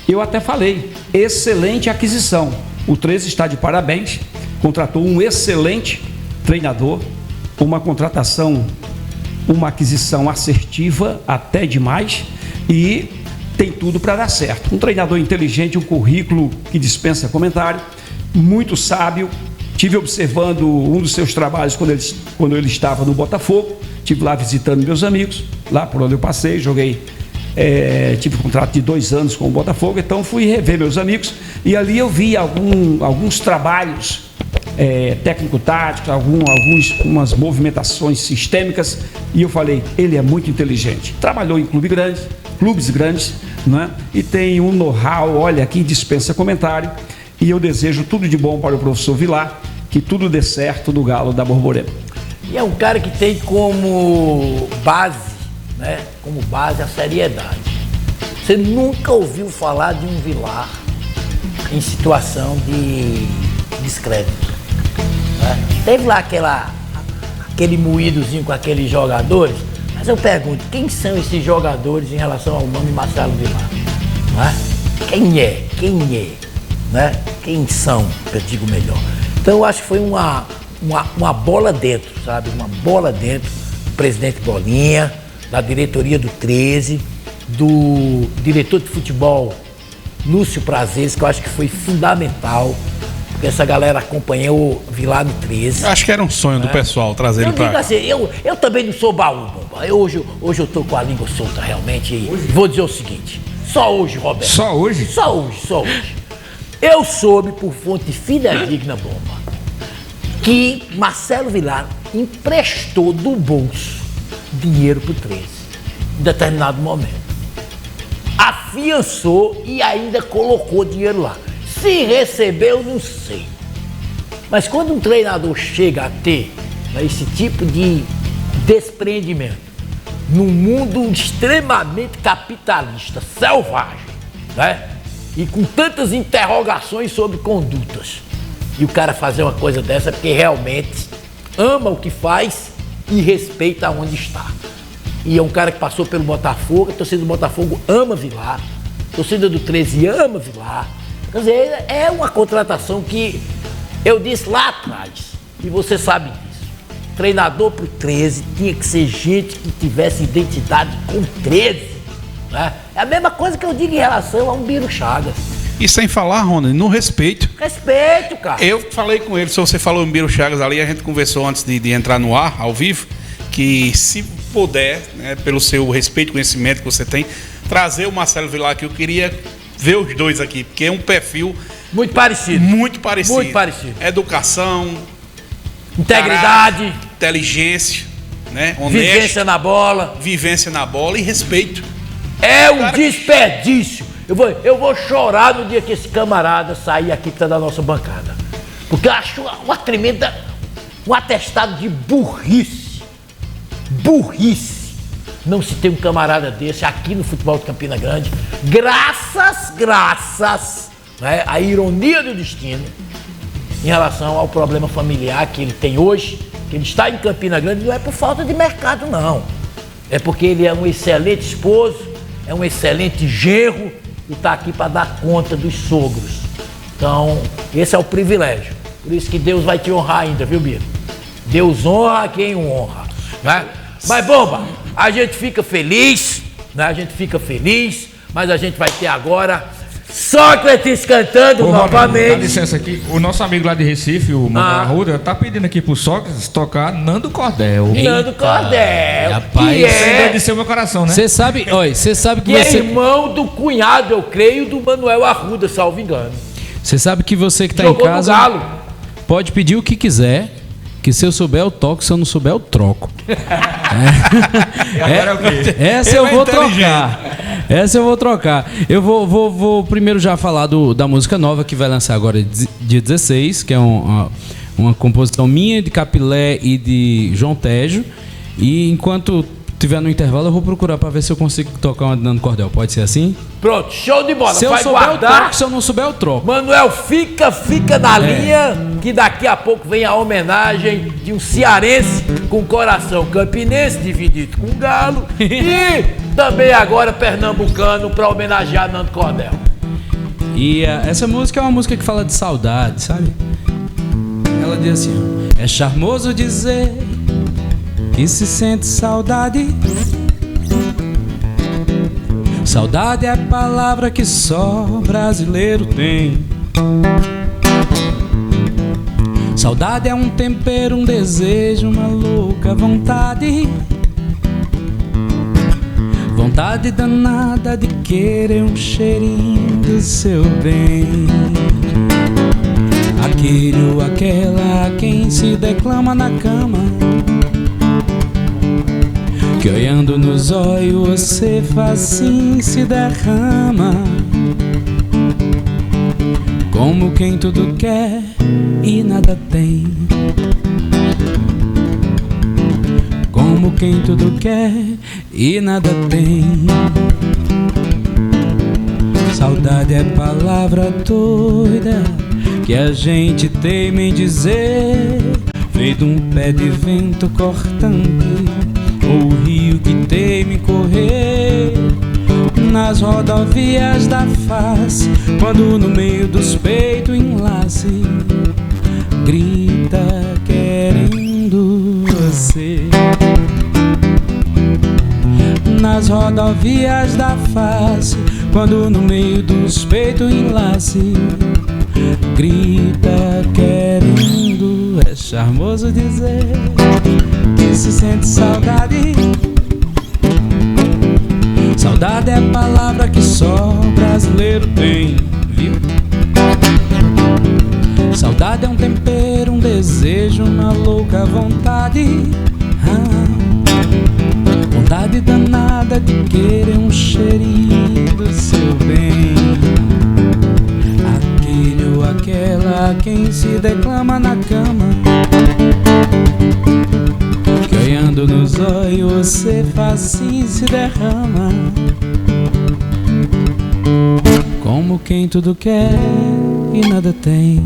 eu até falei, excelente aquisição. O 13 está de parabéns, contratou um excelente treinador, uma contratação, uma aquisição assertiva até demais e tem tudo para dar certo. Um treinador inteligente, um currículo que dispensa comentário, muito sábio. Tive observando um dos seus trabalhos quando ele estava no Botafogo. Estive lá visitando meus amigos, lá por onde eu passei, joguei. Tive um contrato de 2 anos com o Botafogo, então fui rever meus amigos e ali eu vi alguns trabalhos técnico-táticos, algumas movimentações sistêmicas e eu falei, ele é muito inteligente. Trabalhou em clubes grandes, né? E tem um know-how, olha, que dispensa comentário. E eu desejo tudo de bom para o professor Vilar, que tudo dê certo no Galo da Borborema. E é um cara que tem como base, né? Como base a seriedade. Você nunca ouviu falar de um Vilar em situação de descrédito, né? Teve lá aquele moídozinho com aqueles jogadores, mas eu pergunto, quem são esses jogadores em relação ao nome Marcelo Vilar? Né? Quem é? Né? Quem são, eu digo melhor. Então eu acho que foi uma bola dentro, sabe? Uma bola dentro do presidente Bolinha, da diretoria do 13, do diretor de futebol Lúcio Prazeres, que eu acho que foi fundamental, porque essa galera acompanhou o Vilar no 13. Acho que era um sonho do pessoal trazer ele pra cá. Assim, eu também não sou baú, bomba. Hoje eu tô com a língua solta realmente e vou dizer o seguinte, só hoje, Roberto. Só hoje? Só hoje. Eu soube, por fonte fidedigna, bomba, que Marcelo Vilar emprestou do bolso dinheiro pro 13 em determinado momento. Afiançou e ainda colocou dinheiro lá. Se recebeu, não sei. Mas quando um treinador chega a ter, né, esse tipo de despreendimento num mundo extremamente capitalista, selvagem, né? E com tantas interrogações sobre condutas. E o cara fazer uma coisa dessa porque realmente ama o que faz e respeita onde está. E é um cara que passou pelo Botafogo, a torcida do Botafogo ama Vilar, a torcida do 13 ama Vilar. Quer dizer, é uma contratação que eu disse lá atrás, e você sabe disso. Treinador pro 13 tinha que ser gente que tivesse identidade com o 13. Né? É a mesma coisa que eu digo em relação a um Biro Chagas. E sem falar, Ronald, no respeito. Respeito, cara. Eu falei com ele, se você falou em Biro Chagas ali, a gente conversou antes de entrar no ar, ao vivo, que se puder, né, pelo seu respeito e conhecimento que você tem, trazer o Marcelo Vilar aqui, eu queria ver os dois aqui, porque é um perfil muito parecido. Muito parecido. Muito parecido. Educação, integridade, caráter, inteligência, né? Honesto, vivência na bola e respeito. É um desperdício. Eu vou chorar no dia que esse camarada sair aqui da nossa bancada. Porque eu acho uma tremenda, um atestado de burrice. Burrice. Não se tem um camarada desse aqui no futebol de Campina Grande, graças, né, à ironia do destino, em relação ao problema familiar que ele tem hoje, que ele está em Campina Grande, não é por falta de mercado, não. É porque ele é um excelente esposo, é um excelente genro e está aqui para dar conta dos sogros. Então, esse é o privilégio. Por isso que Deus vai te honrar ainda, viu, Biro? Deus honra quem o honra, né? Mas, Bomba, a gente fica feliz, né? A gente fica feliz, mas a gente vai ter agora Sócrates cantando novamente. Dá licença aqui, o nosso amigo lá de Recife, o Manuel Arruda, tá pedindo aqui pro Sócrates tocar Nando Cordel. Nando Cordel, rapaz, que deve de ser o meu coração, né? Você sabe que que você... é irmão do cunhado, eu creio, do Manuel Arruda, salvo engano. Você sabe que você que tá Jogou em casa no Galo. pode pedir o que quiser, que se eu souber eu toco, se eu não souber eu troco. Agora é o quê? Essa eu vou trocar. Essa eu vou trocar. Eu vou primeiro já falar da música nova que vai lançar agora dia 16, que é uma composição minha, de Capilé e de João Tejo. E enquanto tiver no intervalo, eu vou procurar para ver se eu consigo tocar uma de Nando Cordel. Pode ser assim? Pronto, show de bola. Se eu vai souber guardar. eu troco, se eu não souber eu troco. Manuel, fica na linha, que daqui a pouco vem a homenagem de um cearense com coração campinense, dividido com Galo, e também agora pernambucano para homenagear Nando Cordel. E essa música é uma música que fala de saudade, sabe? Ela diz assim, ó, é charmoso dizer que se sente saudade. Saudade é a palavra que só brasileiro tem. Saudade é um tempero, um desejo, uma louca vontade. Vontade danada de querer um cheirinho do seu bem. Aquele ou aquela a quem se declama na cama, que olhando nos olhos você facinho se derrama. Como quem tudo quer e nada tem. Como quem tudo quer e nada tem. Saudade é palavra doida que a gente teima em dizer, feito um pé de vento cortante, ou o rio que teima em correr nas rodovias da face, quando no meio dos peitos enlace grita querendo você. Nas rodovias da face, quando no meio dos peitos enlace grita querendo. É charmoso dizer que se sente saudade. Saudade é a palavra que só brasileiro tem, viu? Saudade é um tempero, um desejo, uma louca vontade. Vontade danada de querer um cheirinho do seu bem. Aquele ou aquela a quem se declama na cama, que olhando nos olhos você facinho se derrama. Como quem tudo quer e nada tem.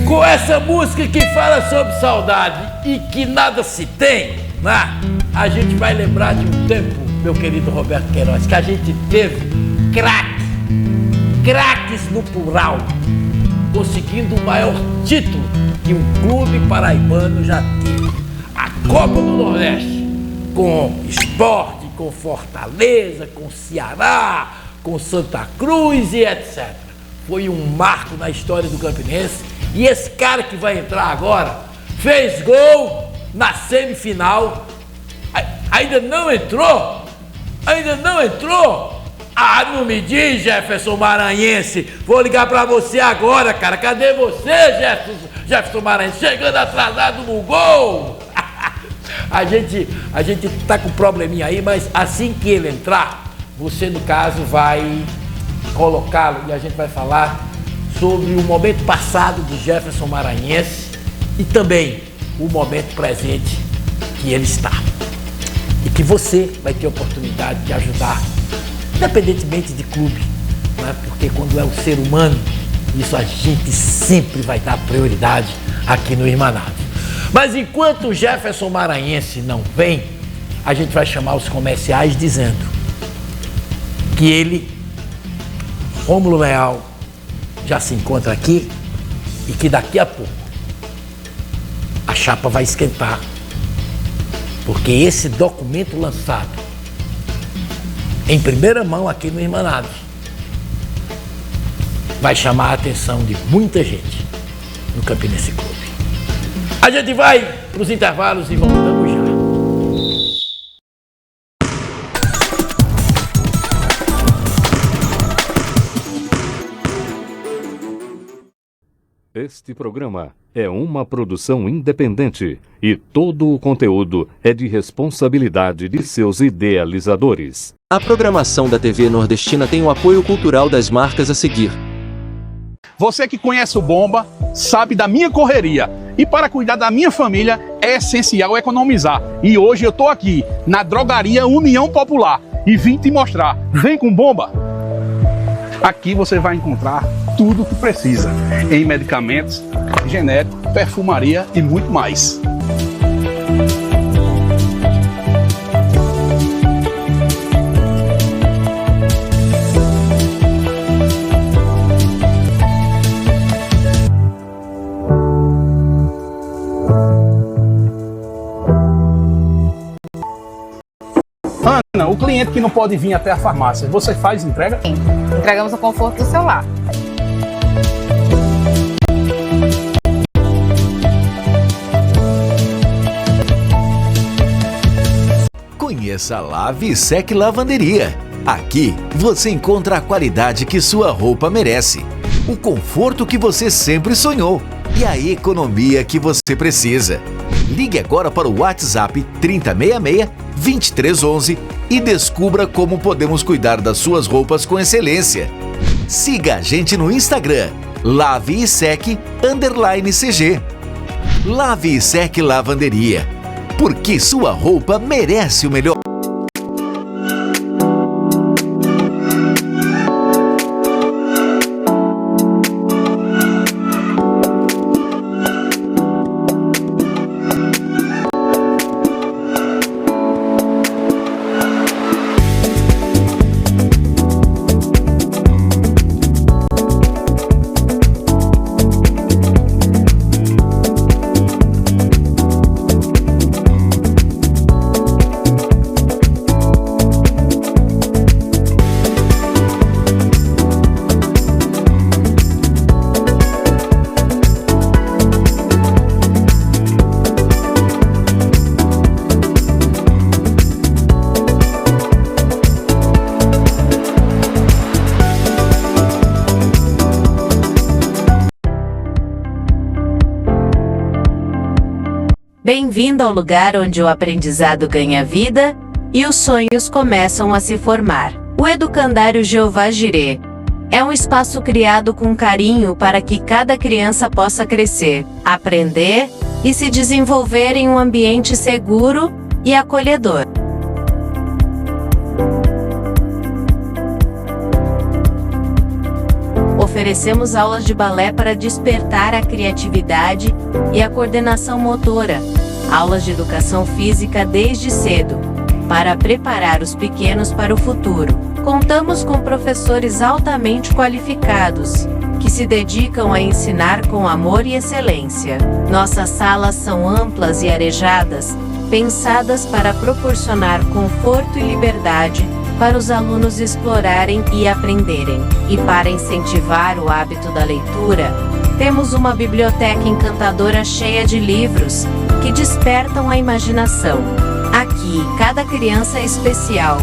Com essa música que fala sobre saudade e que nada se tem, né? A gente vai lembrar de um tempo, meu querido Roberto Queiroz, que a gente teve craques no plural, conseguindo o maior título que um clube paraibano já teve. A Copa do Nordeste, com Sport, com Fortaleza, com Ceará, com Santa Cruz e etc. Foi um marco na história do Campinense. E esse cara que vai entrar agora fez gol na semifinal. Ainda não entrou? Ah, não me diz, Jefferson Maranhense. Vou ligar pra você agora, cara. Cadê você, Jefferson Maranhense? Chegando atrasado no gol. A gente tá com um probleminha aí, mas assim que ele entrar, você, no caso, vai colocá-lo e a gente vai falar sobre o momento passado de Jefferson Maranhense e também o momento presente que ele está. E que você vai ter a oportunidade de ajudar, independentemente de clube, né? Porque quando é o ser humano, isso a gente sempre vai dar prioridade aqui no Irmanato. Mas enquanto o Jefferson Maranhense não vem, a gente vai chamar os comerciais dizendo que ele, Rômulo Leal, já se encontra aqui e que daqui a pouco a chapa vai esquentar, porque esse documento lançado em primeira mão aqui no Irmanato vai chamar a atenção de muita gente no Campinense Clube. A gente vai para os intervalos e voltamos já. Este programa é uma produção independente e todo o conteúdo é de responsabilidade de seus idealizadores. A programação da TV Nordestina tem o apoio cultural das marcas a seguir. Você que conhece o Bomba, sabe da minha correria. E para cuidar da minha família, é essencial economizar. E hoje eu estou aqui, na Drogaria União Popular. E vim te mostrar. Vem com Bomba! Aqui você vai encontrar tudo o que precisa. Em medicamentos, genérico, perfumaria e muito mais. Ana, o cliente que não pode vir até a farmácia, você faz entrega? Sim, entregamos o conforto do seu lar. Conheça a Lave e Sec Lavanderia. Aqui você encontra a qualidade que sua roupa merece, o conforto que você sempre sonhou e a economia que você precisa. Ligue agora para o WhatsApp 3066-2311 e descubra como podemos cuidar das suas roupas com excelência. Siga a gente no Instagram, Lave e Sec _CG. Lave e Sec Lavanderia, porque sua roupa merece o melhor. Bem-vindo ao lugar onde o aprendizado ganha vida e os sonhos começam a se formar. O Educandário Jeová Jireh é um espaço criado com carinho para que cada criança possa crescer, aprender e se desenvolver em um ambiente seguro e acolhedor. Oferecemos aulas de balé para despertar a criatividade e a coordenação motora, aulas de educação física desde cedo, para preparar os pequenos para o futuro. Contamos com professores altamente qualificados, que se dedicam a ensinar com amor e excelência. Nossas salas são amplas e arejadas, pensadas para proporcionar conforto e liberdade para os alunos explorarem e aprenderem. E para incentivar o hábito da leitura, temos uma biblioteca encantadora cheia de livros que despertam a imaginação. Aqui, cada criança é especial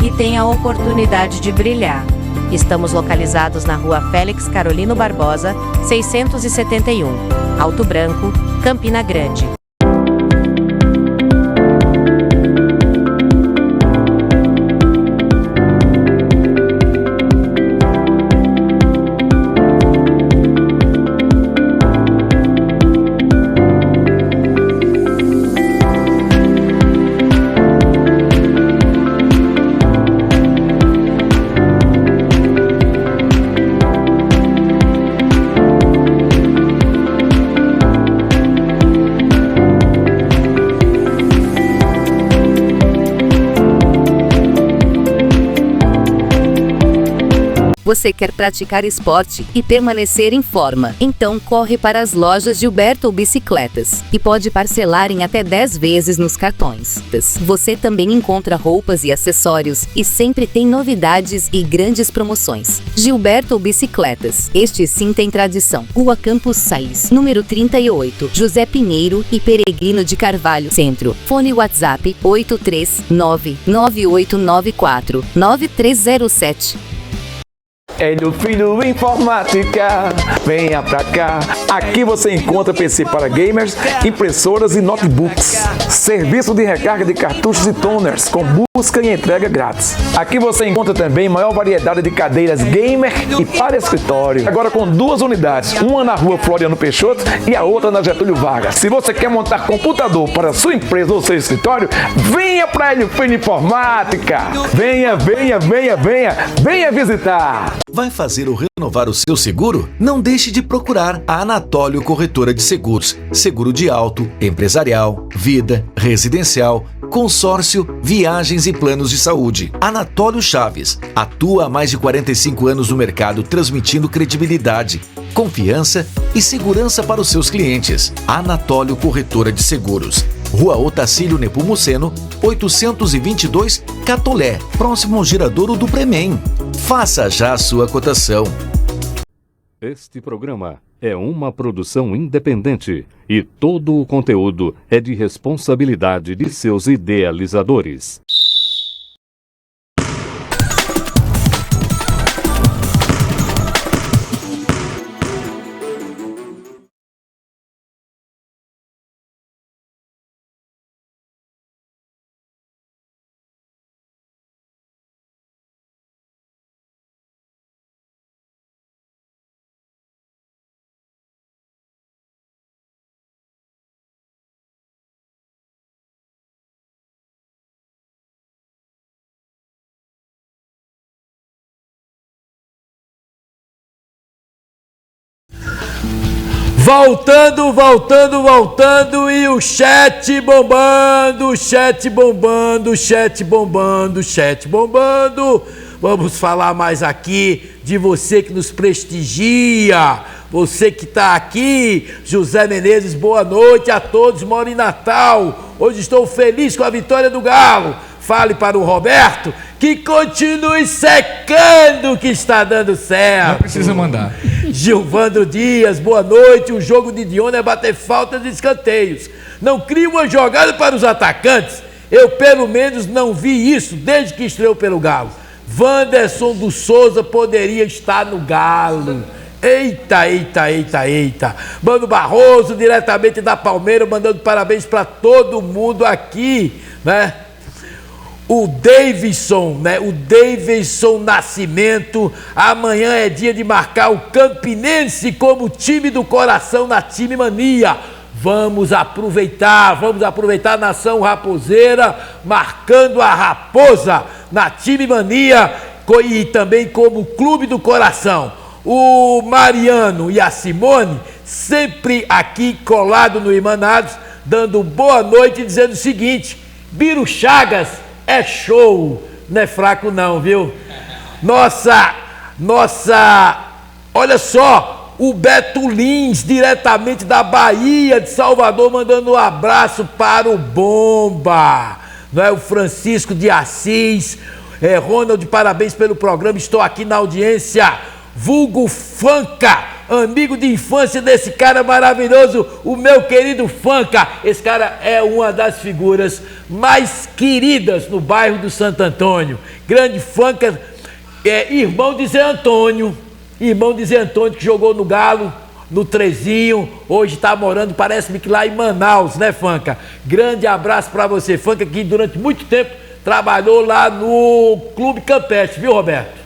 e tenha a oportunidade de brilhar. Estamos localizados na Rua Félix Carolino Barbosa, 671, Alto Branco, Campina Grande. Você quer praticar esporte e permanecer em forma? Então corre para as lojas Gilberto Bicicletas e pode parcelar em até 10 vezes nos cartões. Você também encontra roupas e acessórios e sempre tem novidades e grandes promoções. Gilberto Bicicletas, este sim tem tradição. Rua Campos Sais, número 38, José Pinheiro e Peregrino de Carvalho, Centro. Fone WhatsApp 839-9894-9307. Hélio Filho Informática, venha pra cá. Aqui você encontra PC para gamers, impressoras e notebooks. Serviço de recarga de cartuchos e toners, com busca e entrega grátis. Aqui você encontra também maior variedade de cadeiras gamer e para escritório. Agora com 2 unidades, uma na rua Floriano Peixoto e a outra na Getúlio Vargas. Se você quer montar computador para sua empresa ou seu escritório, venha pra Hélio Filho Informática. Venha visitar. Vai fazer ou renovar o seu seguro? Não deixe de procurar a Anatólio Corretora de Seguros. Seguro de auto, empresarial, vida, residencial, consórcio, viagens e planos de saúde. Anatólio Chaves atua há mais de 45 anos no mercado, transmitindo credibilidade, confiança e segurança para os seus clientes. Anatólio Corretora de Seguros. Rua Otacílio Nepomuceno, 822, Catolé, próximo ao Giradouro do Premem. Faça já a sua cotação. Este programa é uma produção independente e todo o conteúdo é de responsabilidade de seus idealizadores. Voltando e o chat bombando. Vamos falar mais aqui de você que nos prestigia, você que está aqui. José Menezes, boa noite a todos, moro em Natal. Hoje estou feliz com a vitória do Galo. Fale para o Roberto que continue secando, que está dando certo. Não precisa mandar. Gilvandro Dias, boa noite. O jogo de Dione é bater faltas e escanteios. Não cria uma jogada para os atacantes. Eu, pelo menos, não vi isso desde que estreou pelo Galo. Wanderson do Souza poderia estar no Galo. Eita. Mano Barroso, diretamente da Palmeiras, mandando parabéns para todo mundo aqui, né? O Davidson Nascimento, amanhã é dia de marcar o Campinense como time do coração na Time Mania. Vamos aproveitar a nação raposeira, marcando a raposa na Time Mania e também como clube do coração. O Mariano e a Simone, sempre aqui colado no Irmanados, dando boa noite e dizendo o seguinte: Biro Chagas é show, não é fraco não, viu? Nossa, olha só, o Beto Lins, diretamente da Bahia, de Salvador, mandando um abraço para o Bomba, não é? O Francisco de Assis, Ronald, parabéns pelo programa, estou aqui na audiência, vulgo Fanca, amigo de infância desse cara maravilhoso, o meu querido Fanca. Esse cara é uma das figuras mais queridas no bairro do Santo Antônio. Grande Fanca, irmão de Zé Antônio, que jogou no Galo, no Trezinho, hoje está morando, parece-me que lá em Manaus, né, Fanca? Grande abraço para você, Fanca, que durante muito tempo trabalhou lá no Clube Campestre, viu, Roberto?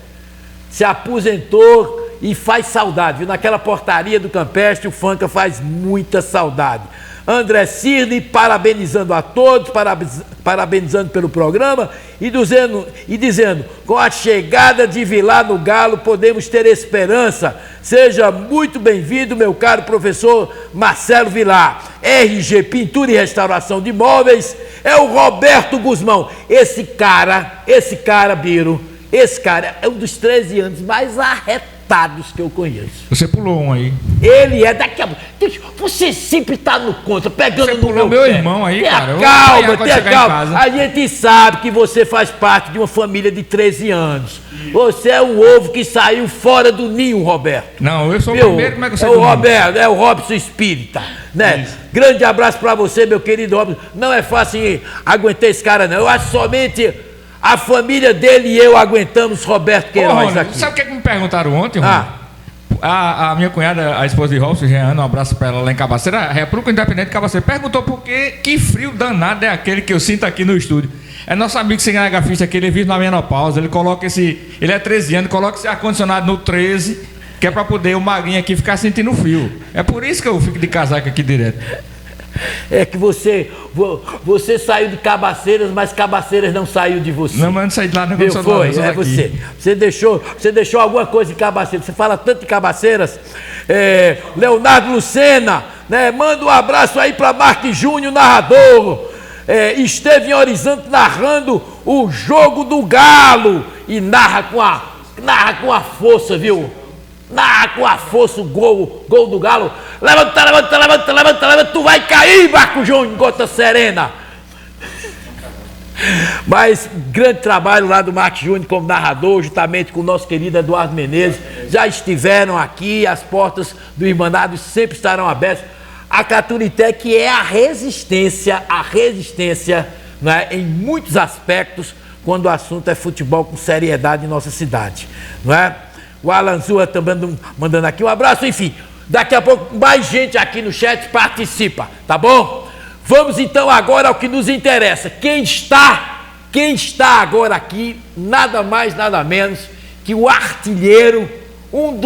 Se aposentou e faz saudade, viu? Naquela portaria do Campestre, o Fanca faz muita saudade. André Cirne, parabenizando a todos, parabenizando pelo programa e dizendo, com a chegada de Vilar no Galo, podemos ter esperança. Seja muito bem-vindo, meu caro professor Marcelo Vilar. RG Pintura e Restauração de Imóveis, é o Roberto Guzmão. Esse cara, Biro, esse cara é um dos 13 anos mais arretados que eu conheço. Você pulou um aí. Ele é daqui a pouco. Você sempre tá no contra, pegando você no meu pé. Irmão aí, tenha cara. Tenha calma. A gente sabe que você faz parte de uma família de 13 anos. Você é um ovo que saiu fora do ninho, Roberto. Não, eu sou o primeiro, como é que você é o Roberto, é o Robson Espírita, né? Grande abraço pra você, meu querido Robson. Não é fácil aguentar esse cara, não. Eu acho somente a família dele e eu aguentamos Roberto Queiroz aqui. Sabe o que me perguntaram ontem, Rony? A minha cunhada, a esposa de Robson, Jeana, um abraço pra ela lá em Cabaceira, a República Independente de Cabaceira, perguntou por que frio danado é aquele que eu sinto aqui no estúdio. É nosso amigo cinegrafista aqui, ele vive na menopausa, ele coloca ele é 13 anos, coloca esse ar-condicionado no 13, que é pra poder o magrinho aqui ficar sentindo frio. É por isso que eu fico de casaco aqui direto. É que você saiu de Cabaceiras, mas Cabaceiras não saiu de você. Não, mas não saí de lá, não foi, é você. Você deixou alguma coisa em Cabaceiras. Você fala tanto de Cabaceiras. Leonardo Lucena, né? Manda um abraço aí para Marques Júnior, narrador. Esteve em Horizonte narrando o jogo do Galo e narra com a força, viu? Narra com a força o gol do Galo. Levanta, tu vai cair, Marco Júnior, Gota Serena. Mas grande trabalho lá do Marco Júnior como narrador, juntamente com o nosso querido Eduardo Menezes. Já estiveram aqui, as portas do Irmanado sempre estarão abertas. A Caturité, que é a resistência, né, em muitos aspectos, quando o assunto é futebol com seriedade em nossa cidade, não é? O Alan Zua também mandando aqui um abraço, enfim. Daqui a pouco mais gente aqui no chat participa, tá bom? Vamos então agora ao que nos interessa. Quem está agora aqui, nada mais, nada menos que o artilheiro, um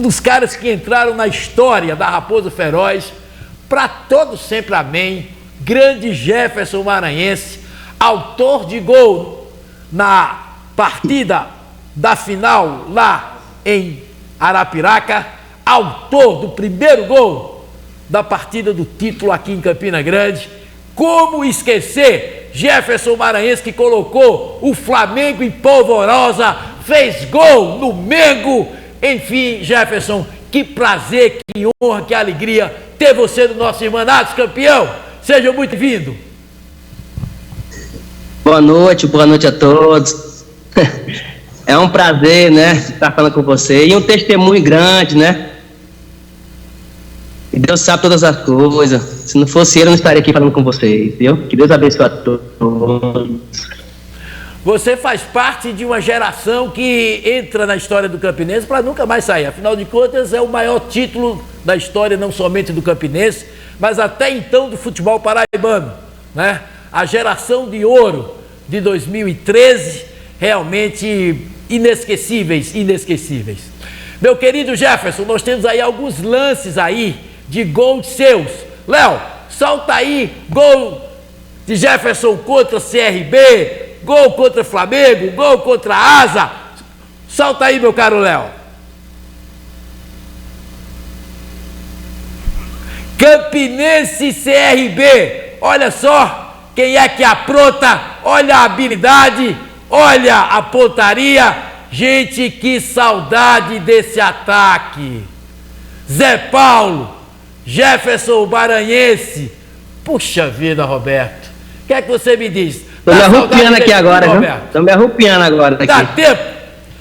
dos caras que entraram na história da Raposa Feroz, para todo sempre amém, grande Jefferson Maranhense, autor de gol na partida da final lá em Arapiraca, autor do primeiro gol da partida do título aqui em Campina Grande. Como esquecer Jefferson Maranhense, que colocou o Flamengo em polvorosa, fez gol no Mengo. Enfim, Jefferson, que prazer, que honra, que alegria ter você no nosso Irmanados, campeão. Seja muito bem-vindo. Boa noite a todos. É um prazer, né, estar falando com você. E um testemunho grande, né? E Deus sabe todas as coisas. Se não fosse ele, eu não estaria aqui falando com vocês, viu? Que Deus abençoe a todos. Você faz parte de uma geração que entra na história do Campinense para nunca mais sair. Afinal de contas, é o maior título da história, não somente do Campinense, mas até então do futebol paraibano, né? A geração de ouro de 2013, realmente inesquecíveis. Meu querido Jefferson, nós temos aí alguns lances aí de gols seus. Léo, solta aí gol de Jefferson contra CRB, gol contra Flamengo, gol contra Asa. Solta aí, meu caro Léo. Campinense CRB, olha só quem é que apronta, olha a habilidade, olha a pontaria. Gente, que saudade desse ataque. Zé Paulo, Jefferson Maranhense. Puxa vida, Roberto. O que é que você me diz? Estou me arrupiando aqui agora, viu? Estou me arrupiando agora. Dá tempo?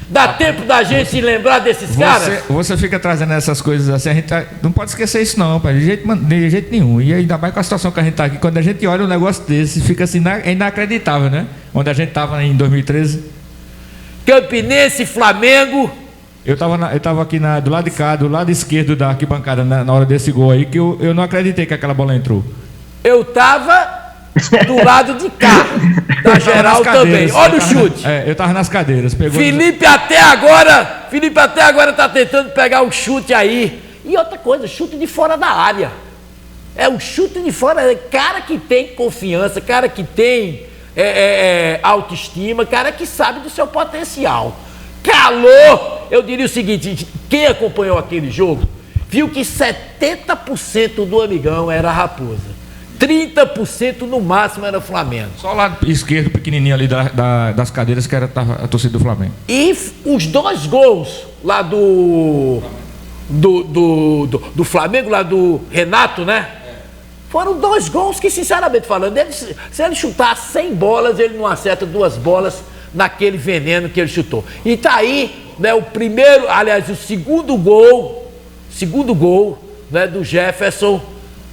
Dá tempo da gente lembrar desses caras? Você fica trazendo essas coisas assim, a gente não pode esquecer isso não, pai, de jeito nenhum. E ainda mais com a situação que a gente tá aqui, quando a gente olha um negócio desse, fica assim, é inacreditável, né? Onde a gente tava em 2013. Campinense, Flamengo. Eu tava aqui do lado de cá, do lado esquerdo da arquibancada, na hora desse gol aí, que eu não acreditei que aquela bola entrou. Eu tava do lado de cá, da geral também. Olha o chute. Eu tava nas cadeiras. Felipe até agora tá tentando pegar o chute aí. E outra coisa, chute de fora da área. É um chute de fora, cara que tem confiança, cara que tem autoestima, cara que sabe do seu potencial. Calor! Eu diria o seguinte, quem acompanhou aquele jogo, viu que 70% do Amigão era Raposa. 30% no máximo era Flamengo. Só o lado esquerdo, pequenininho ali das cadeiras, que era a torcida do Flamengo. E os 2 gols lá do Flamengo, lá do Renato, né? Foram 2 gols que, sinceramente falando, se ele chutar 100 bolas, ele não acerta 2 bolas naquele veneno que ele chutou. E tá aí, né, o segundo gol, né, do Jefferson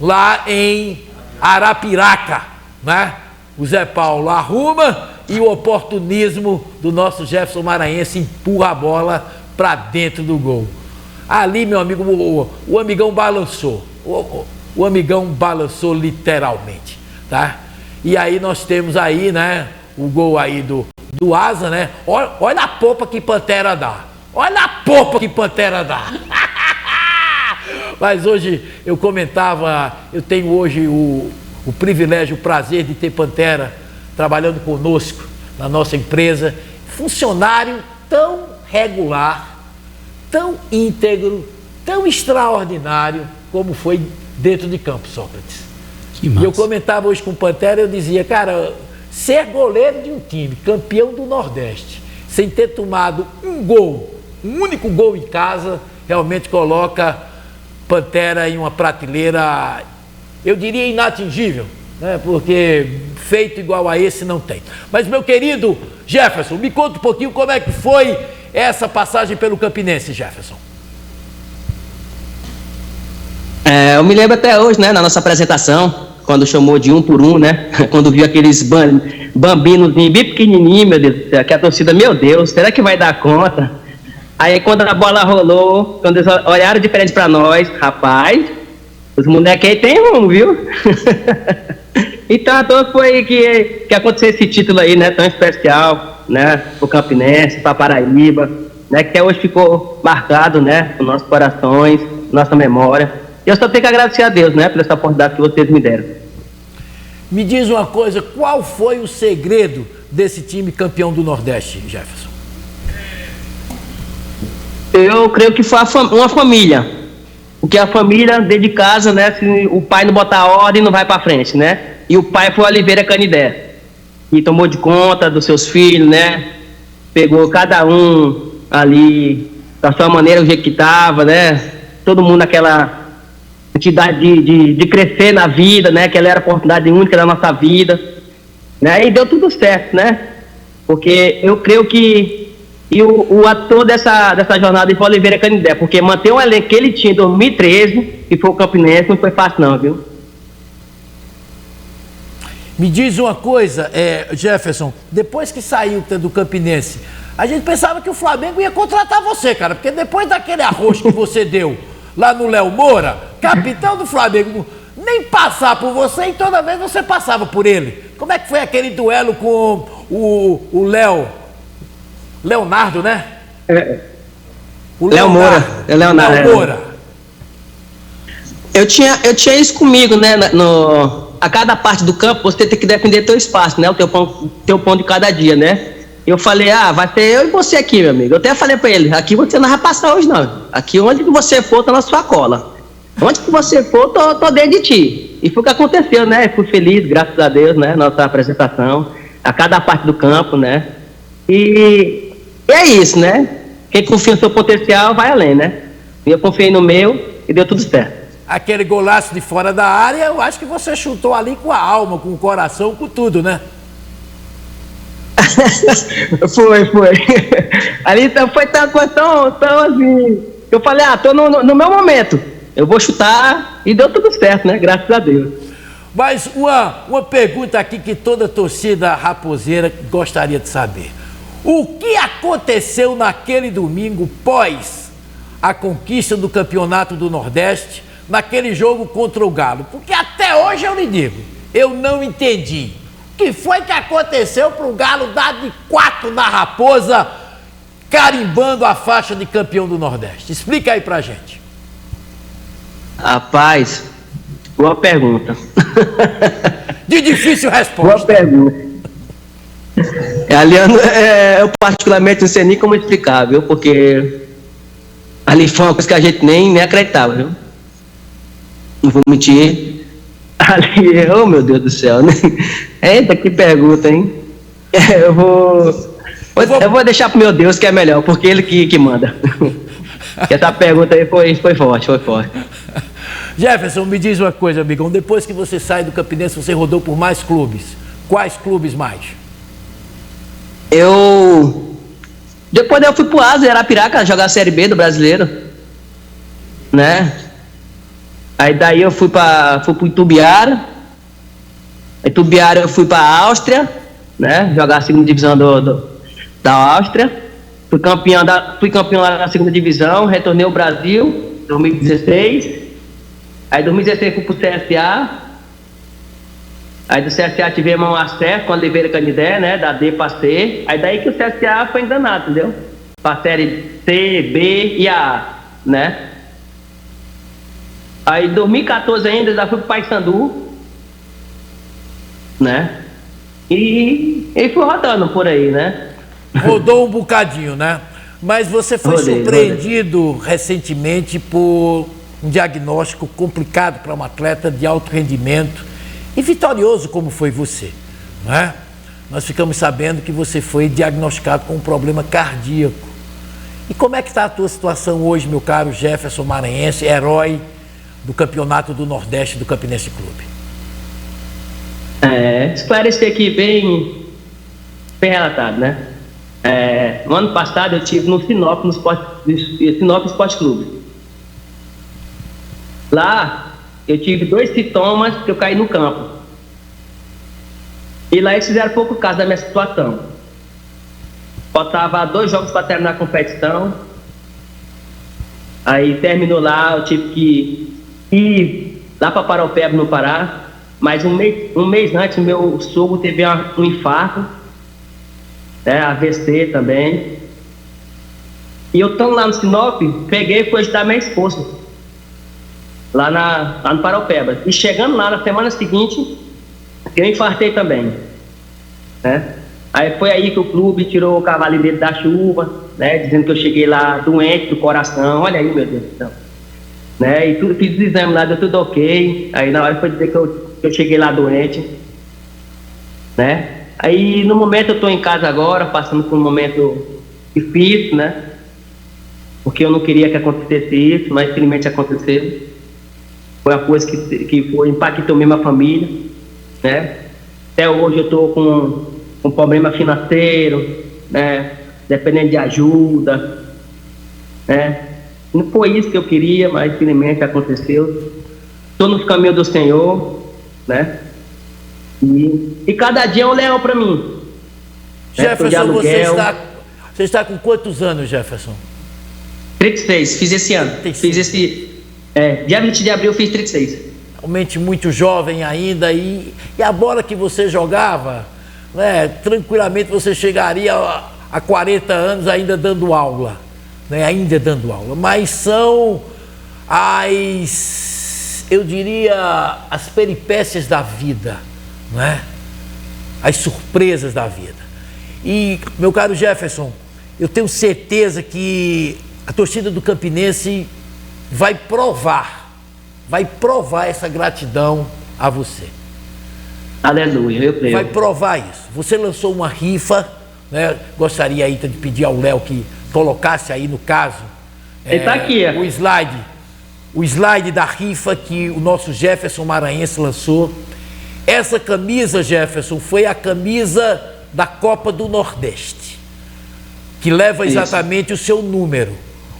lá em Arapiraca, né? O Zé Paulo arruma e o oportunismo do nosso Jefferson Maranhense empurra a bola para dentro do gol. Ali, meu amigo, o Amigão balançou. O Amigão balançou literalmente, tá? E aí nós temos aí, né, o gol aí do Asa, né? Olha a popa que Pantera dá. Olha a popa que Pantera dá. Mas hoje eu comentava, eu tenho hoje o privilégio, o prazer de ter Pantera trabalhando conosco na nossa empresa. Funcionário tão regular, tão íntegro, tão extraordinário como foi dentro de campo, Sócrates. E eu comentava hoje com o Pantera, eu dizia, cara, ser goleiro de um time campeão do Nordeste, sem ter tomado um único gol em casa, realmente coloca Pantera em uma prateleira, eu diria inatingível, né? Porque feito igual a esse não tem. Mas, meu querido Jefferson, me conta um pouquinho como é que foi essa passagem pelo Campinense, Jefferson. Eu me lembro até hoje, né, na nossa apresentação, quando chamou de 1 por 1, né? Quando viu aqueles bambinos bem pequenininhos, meu Deus do céu, que a torcida, meu Deus, será que vai dar conta? Aí quando a bola rolou, quando eles olharam diferente pra nós, rapaz, os moleques aí tem rumo, viu? Então à toa foi que aconteceu esse título aí, né, tão especial, né, pro Campinense, pra Paraíba, né, que até hoje ficou marcado, né, nos nossos corações, nossa memória. E eu só tenho que agradecer a Deus, né, por essa oportunidade que vocês me deram. Me diz uma coisa, qual foi o segredo desse time campeão do Nordeste, Jefferson? Eu creio que foi uma família. Porque a família dentro de casa, né, se o pai não botar ordem, não vai pra frente, né? E o pai foi o Oliveira Canidé, e tomou de conta dos seus filhos, né? Pegou cada um ali da sua maneira, o jeito que estava, né? Todo mundo naquela entidade de crescer na vida, né? Que ela era a oportunidade única da nossa vida, né? E deu tudo certo, né? Porque eu creio que o ator dessa jornada foi o Oliveira Canidé, porque manter um elenco que ele tinha em 2013, que foi o Campinense, não foi fácil não, viu? Me diz uma coisa, Jefferson, depois que saiu do Campinense, a gente pensava que o Flamengo ia contratar você, cara, porque depois daquele arroz que você deu lá no Léo Moura, capitão do Flamengo, nem passar por você, e toda vez você passava por ele. Como é que foi aquele duelo com o Leonardo, né? O Léo Moura. Léo Moura. Eu tinha isso comigo, né? A cada parte do campo você tem que defender teu espaço, né? O teu pão de cada dia, né? Eu falei, vai ser eu e você aqui, meu amigo. Eu até falei pra ele, aqui você não vai passar hoje, não. Aqui onde que você for, tá na sua cola. Onde que você for, tô dentro de ti. E foi o que aconteceu, né? Eu fui feliz, graças a Deus, né? Nossa apresentação, a cada parte do campo, né? E é isso, né? Quem confia no seu potencial vai além, né? Eu confiei no meu e deu tudo certo. Aquele golaço de fora da área, eu acho que você chutou ali com a alma, com o coração, com tudo, né? Foi. Ali foi tão assim. Eu falei, tô no meu momento. Eu vou chutar e deu tudo certo, né? Graças a Deus. Mas uma pergunta aqui que toda torcida raposeira gostaria de saber. O que aconteceu naquele domingo pós a conquista do Campeonato do Nordeste, naquele jogo contra o Galo? Porque até hoje eu lhe digo, eu não entendi. O que foi que aconteceu para o Galo dar de 4 na Raposa, carimbando a faixa de campeão do Nordeste? Explica aí pra gente. Rapaz, boa pergunta. De difícil resposta. Boa pergunta. Eu particularmente não sei nem como explicar, viu? Porque ali foi uma coisa que a gente nem acreditava, viu? Não vou mentir. Ali, oh meu Deus do céu, né? Eita, que pergunta, hein? Eu vou deixar pro meu Deus que é melhor, porque ele que manda. Essa pergunta aí foi forte. Jefferson, me diz uma coisa, amigão. Depois que você sai do Campinense, você rodou por mais clubes. Quais clubes mais? Depois eu fui pro Asa, Arapiraca, jogar a Série B do Brasileiro. Né? Aí daí eu fui pro Itubiara. Itubiara eu fui pra Áustria, né? Jogar a segunda divisão da Áustria. Fui campeão lá na segunda divisão, retornei ao Brasil, 2016. Aí em 2016 fui pro CSA. Aí do CSA tivemos um acesso com a Oliveira Canidé, né? Da D pra C. Aí daí que o CSA foi enganado, entendeu? Pra série C, B e A, né? Aí em 2014 ainda já fui pro Paysandu, né? E fui rodando por aí, né? Rodou um bocadinho, né? Mas você foi surpreendido recentemente por um diagnóstico complicado para um atleta de alto rendimento e vitorioso como foi você, não é? Nós ficamos sabendo que você foi diagnosticado com um problema cardíaco. E como é que está a tua situação hoje, meu caro Jefferson Maranhense, herói do Campeonato do Nordeste do Campinense Clube? Esclarecer aqui bem relatado, né? No ano passado eu tive no Sinop, Sinop Esporte Clube. Lá eu tive 2 sintomas que eu caí no campo. E lá eles fizeram pouco caso da minha situação. Faltava 2 jogos para terminar a competição. Aí terminou lá, eu tive que ir lá para Paraupeba, no Pará. Mas um mês antes, meu sogro teve um infarto, né, AVC também. E eu estando lá no Sinop, peguei e fui ajudar minha esposa. Lá no Paraupeba. E chegando lá na semana seguinte, eu infartei também, né? Aí foi aí que o clube tirou o cavalinho dele da chuva, né? Dizendo que eu cheguei lá doente do coração. Olha aí, meu Deus do céu, né? E tudo, fiz os exames lá, deu tudo ok. Aí na hora foi dizer que eu cheguei lá doente, né? Aí no momento eu tô em casa agora, passando por um momento difícil, né? Porque eu não queria que acontecesse isso, mas infelizmente aconteceu. Foi uma coisa que impactou mesmo a família, né? Até hoje eu estou com problema financeiro, né? Dependendo de ajuda, né? Não foi isso que eu queria, mas infelizmente aconteceu. Estou nos caminhos do Senhor, né? E cada dia é um leão para mim. Jefferson, você está com quantos anos, Jefferson? 36, fiz esse ano. 36. Fiz esse... dia 20 de abril eu fiz 36. Realmente muito jovem ainda. E a bola que você jogava, né, tranquilamente você chegaria a 40 anos ainda dando aula. Né, ainda dando aula. Mas são eu diria, as peripécias da vida, né? As surpresas da vida. E, meu caro Jefferson, eu tenho certeza que a torcida do Campinense vai provar essa gratidão a você. Aleluia, eu creio. Vai provar isso. Você lançou uma rifa, né? Gostaria aí de pedir ao Léo que colocasse aí no caso. Ele tá aqui. O slide da rifa que o nosso Jefferson Maranhense lançou. Essa camisa, Jefferson, foi a camisa da Copa do Nordeste, que leva exatamente o seu número.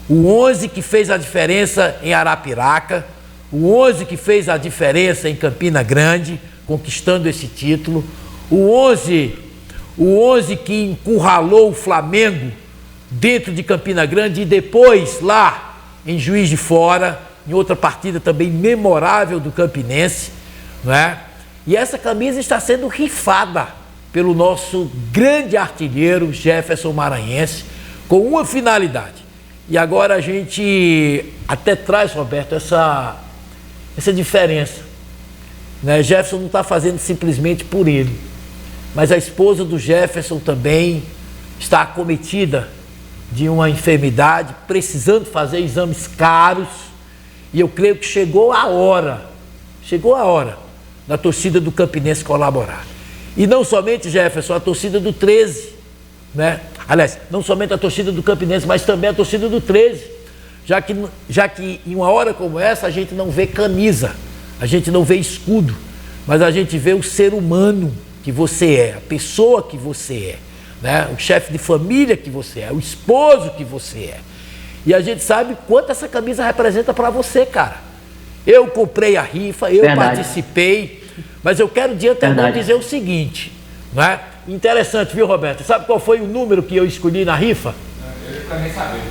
O 11 que fez a diferença em Arapiraca, o 11 que fez a diferença em Campina Grande, conquistando esse título, o 11 que encurralou o Flamengo dentro de Campina Grande e depois lá em Juiz de Fora, em outra partida também memorável do Campinense, não é? E essa camisa está sendo rifada pelo nosso grande artilheiro Jefferson Maranhense, com uma finalidade. E agora a gente até traz, Roberto, essa diferença, né? Jefferson não está fazendo simplesmente por ele, mas a esposa do Jefferson também está acometida de uma enfermidade, precisando fazer exames caros, e eu creio que chegou a hora da torcida do Campinense colaborar. E não somente, Jefferson, a torcida do 13, né? Aliás, não somente a torcida do Campinense, mas também a torcida do 13, já que em uma hora como essa a gente não vê camisa, a gente não vê escudo, mas a gente vê o ser humano que você é, a pessoa que você é, né? O chefe de família que você é, o esposo que você é. E a gente sabe quanto essa camisa representa para você, cara. Eu comprei a rifa, eu participei, mas eu quero de antemão dizer o seguinte, né? Interessante, viu, Roberto? Sabe qual foi o número que eu escolhi na rifa?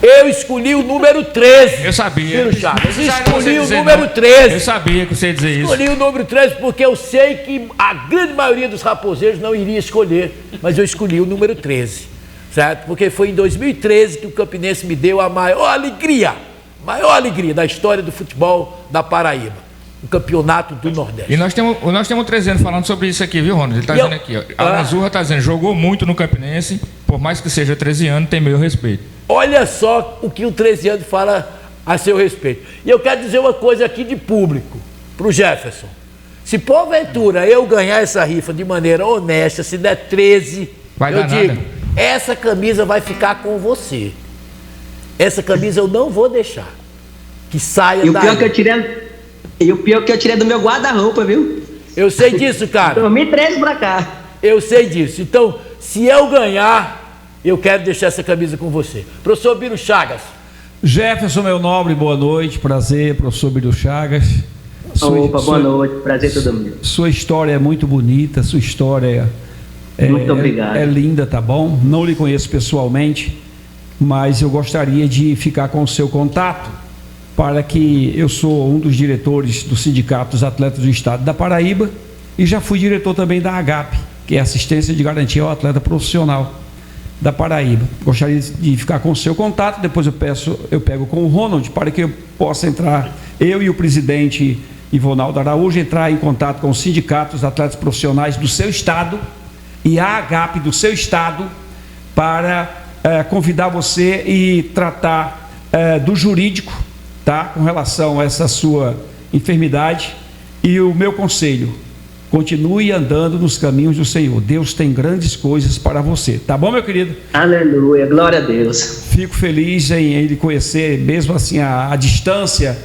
Eu escolhi o número 13. Eu sabia. Eu escolhi o número 13. Eu sabia que você ia dizer isso. Escolhi o número 13 porque eu sei que a grande maioria dos raposeiros não iria escolher, mas eu escolhi o número 13, certo? Porque foi em 2013 que o Campinense me deu a maior alegria da história do futebol da Paraíba. O campeonato do Nordeste. E nós temos 13 anos falando sobre isso aqui, viu, Ronald? Ele está dizendo aqui, ó. A Azurra está dizendo, jogou muito no Campinense, por mais que seja 13 anos, tem meu respeito. Olha só o que o 13 anos fala a seu respeito. E eu quero dizer uma coisa aqui de público, para o Jefferson. Se porventura eu ganhar essa rifa de maneira honesta, se der 13, eu digo, essa camisa vai ficar com você. Essa camisa eu não vou deixar que saia daí. E o pior que eu tirei do meu guarda-roupa, viu? Eu sei disso, cara. 2013 pra cá. Eu sei disso. Então, se eu ganhar, eu quero deixar essa camisa com você. Professor Biro Chagas. Jefferson, meu nobre, boa noite. Prazer, professor Biro Chagas. Boa noite. Prazer todo mundo. Sua história é muito bonita, sua história muito obrigado. É linda, tá bom? Não lhe conheço pessoalmente, mas eu gostaria de ficar com o seu contato, para que eu sou um dos diretores do Sindicato dos Atletas do Estado da Paraíba e já fui diretor também da AGAP, que é Assistência de Garantia ao Atleta Profissional da Paraíba. Gostaria de ficar com o seu contato, depois eu pego com o Ronald, para que eu possa entrar, eu e o presidente Ivonaldo Araújo, entrar em contato com os sindicatos dos atletas profissionais do seu estado e a AGAP do seu estado, para convidar você e tratar do jurídico, tá? Com relação a essa sua enfermidade. E o meu conselho, continue andando nos caminhos do Senhor. Deus tem grandes coisas para você, tá bom, meu querido? Aleluia, glória a Deus. Fico feliz em lhe conhecer, mesmo assim à distância,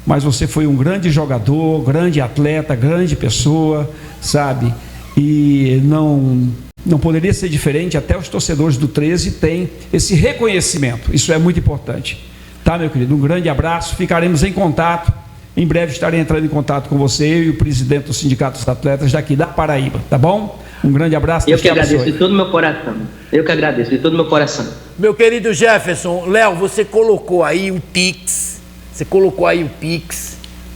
mas você foi um grande jogador, grande atleta, grande pessoa, sabe? E não poderia ser diferente, até os torcedores do 13 têm esse reconhecimento, isso é muito importante. Tá, meu querido? Um grande abraço, ficaremos em contato. Em breve estarei entrando em contato com você, eu e o presidente do Sindicato dos Atletas daqui da Paraíba, tá bom? Um grande abraço. Eu que agradeço de todo o meu coração. Eu que agradeço de todo o meu coração. Meu querido Jefferson, Léo, você colocou aí o Pix,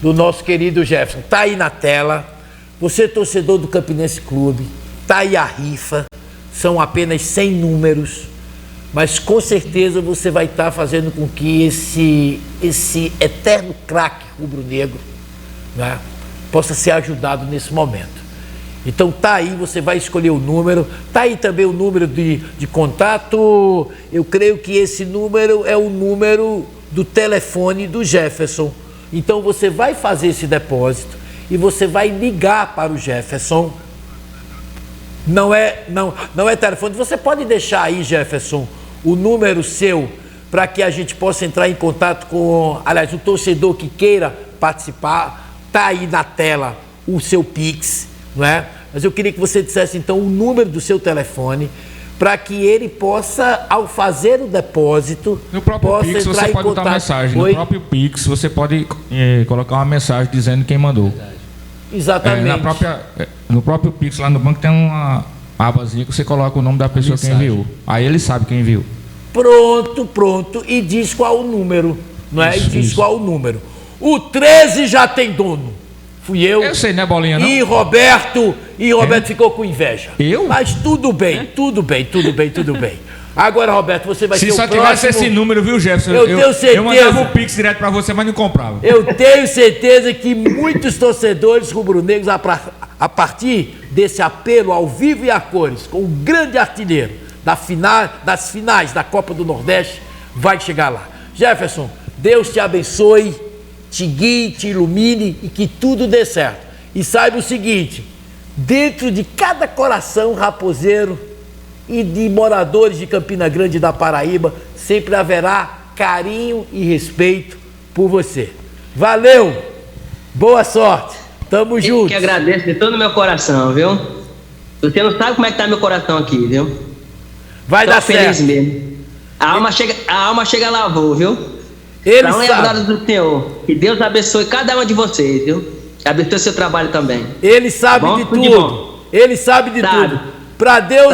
do nosso querido Jefferson. Tá aí na tela. Você é torcedor do Campinense Clube, tá aí a rifa, são apenas 100 números. Mas com certeza você vai estar fazendo com que esse eterno craque rubro-negro, né, possa ser ajudado nesse momento. Então tá aí, você vai escolher o número, tá aí também o número de contato. Eu creio que esse número é o número do telefone do Jefferson. Então você vai fazer esse depósito e você vai ligar para o Jefferson. Não é telefone. Você pode deixar aí, Jefferson, o número seu, para que a gente possa entrar em contato com, aliás, o torcedor que queira participar. Está aí na tela o seu Pix, não é? mas eu queria que você dissesse então o número do seu telefone para que ele possa, ao fazer o depósito, no próprio Pix você pode botar mensagem. No próprio Pix você pode colocar uma mensagem dizendo quem mandou. Exatamente. No próprio Pix, lá no banco, tem uma abazinha que você coloca o nome da pessoa que enviou. Aí ele sabe quem enviou. Pronto. E diz qual o número, não é? Qual o número. O 13 já tem dono. Fui eu. Eu sei, né, Bolinha? Não? E Roberto ficou com inveja. Eu? Mas tudo bem. Agora, Roberto, você vai ser o próximo. Se só tivesse esse número, viu, Jefferson? Eu tenho certeza. Eu mandava o Pix direto pra você, mas não comprava. Eu tenho certeza que muitos torcedores rubro-negros, a partir desse apelo ao vivo e a cores, com o grande artilheiro das finais da Copa do Nordeste, vai chegar lá. Jefferson, Deus te abençoe, te guie, te ilumine e que tudo dê certo. E saiba o seguinte, dentro de cada coração raposeiro e de moradores de Campina Grande e da Paraíba, sempre haverá carinho e respeito por você. Valeu! Boa sorte! Tamo junto! Eu que agradeço de todo o meu coração, viu? Você não sabe como é que tá meu coração aqui, viu? Vai dar feliz certo! Mesmo. A alma chega lavou, viu? Ele sabe. Glória do Senhor. Que Deus abençoe cada uma de vocês, viu? Abençoe o seu trabalho também. Ele sabe de tudo. Ele sabe de tudo. Para Deus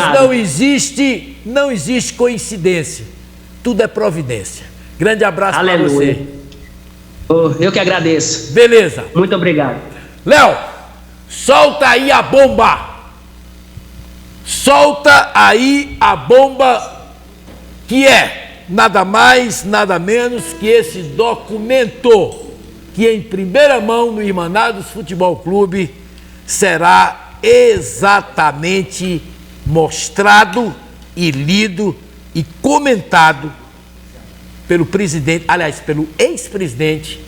não existe coincidência. Tudo é providência. Grande abraço para você. Eu que agradeço. Beleza. Muito obrigado. Léo, solta aí a bomba. Solta aí a bomba que é nada mais, nada menos que esse documento que em primeira mão no Irmanados Futebol Clube será exatamente mostrado e lido e comentado pelo presidente, aliás, pelo ex-presidente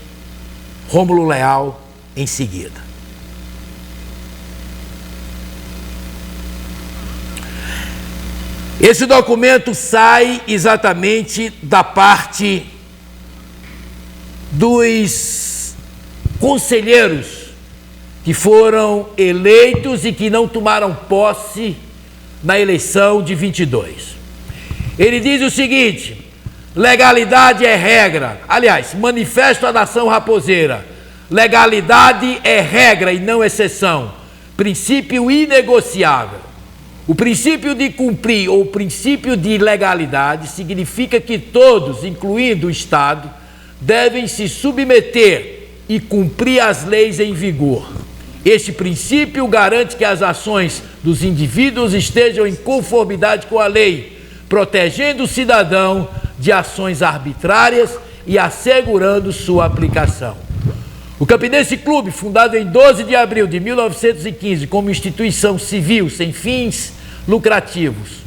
Rômulo Leal em seguida. Esse documento sai exatamente da parte dos conselheiros que foram eleitos e que não tomaram posse na eleição de 22. Ele diz o seguinte: legalidade é regra. Aliás, manifesto da nação raposeira. Legalidade é regra e não exceção. Princípio inegociável. O princípio de cumprir ou o princípio de legalidade significa que todos, incluindo o Estado, devem se submeter e cumprir as leis em vigor. Este princípio garante que as ações dos indivíduos estejam em conformidade com a lei, protegendo o cidadão de ações arbitrárias e assegurando sua aplicação. O Campinense Clube, fundado em 12 de abril de 1915 como instituição civil sem fins lucrativos,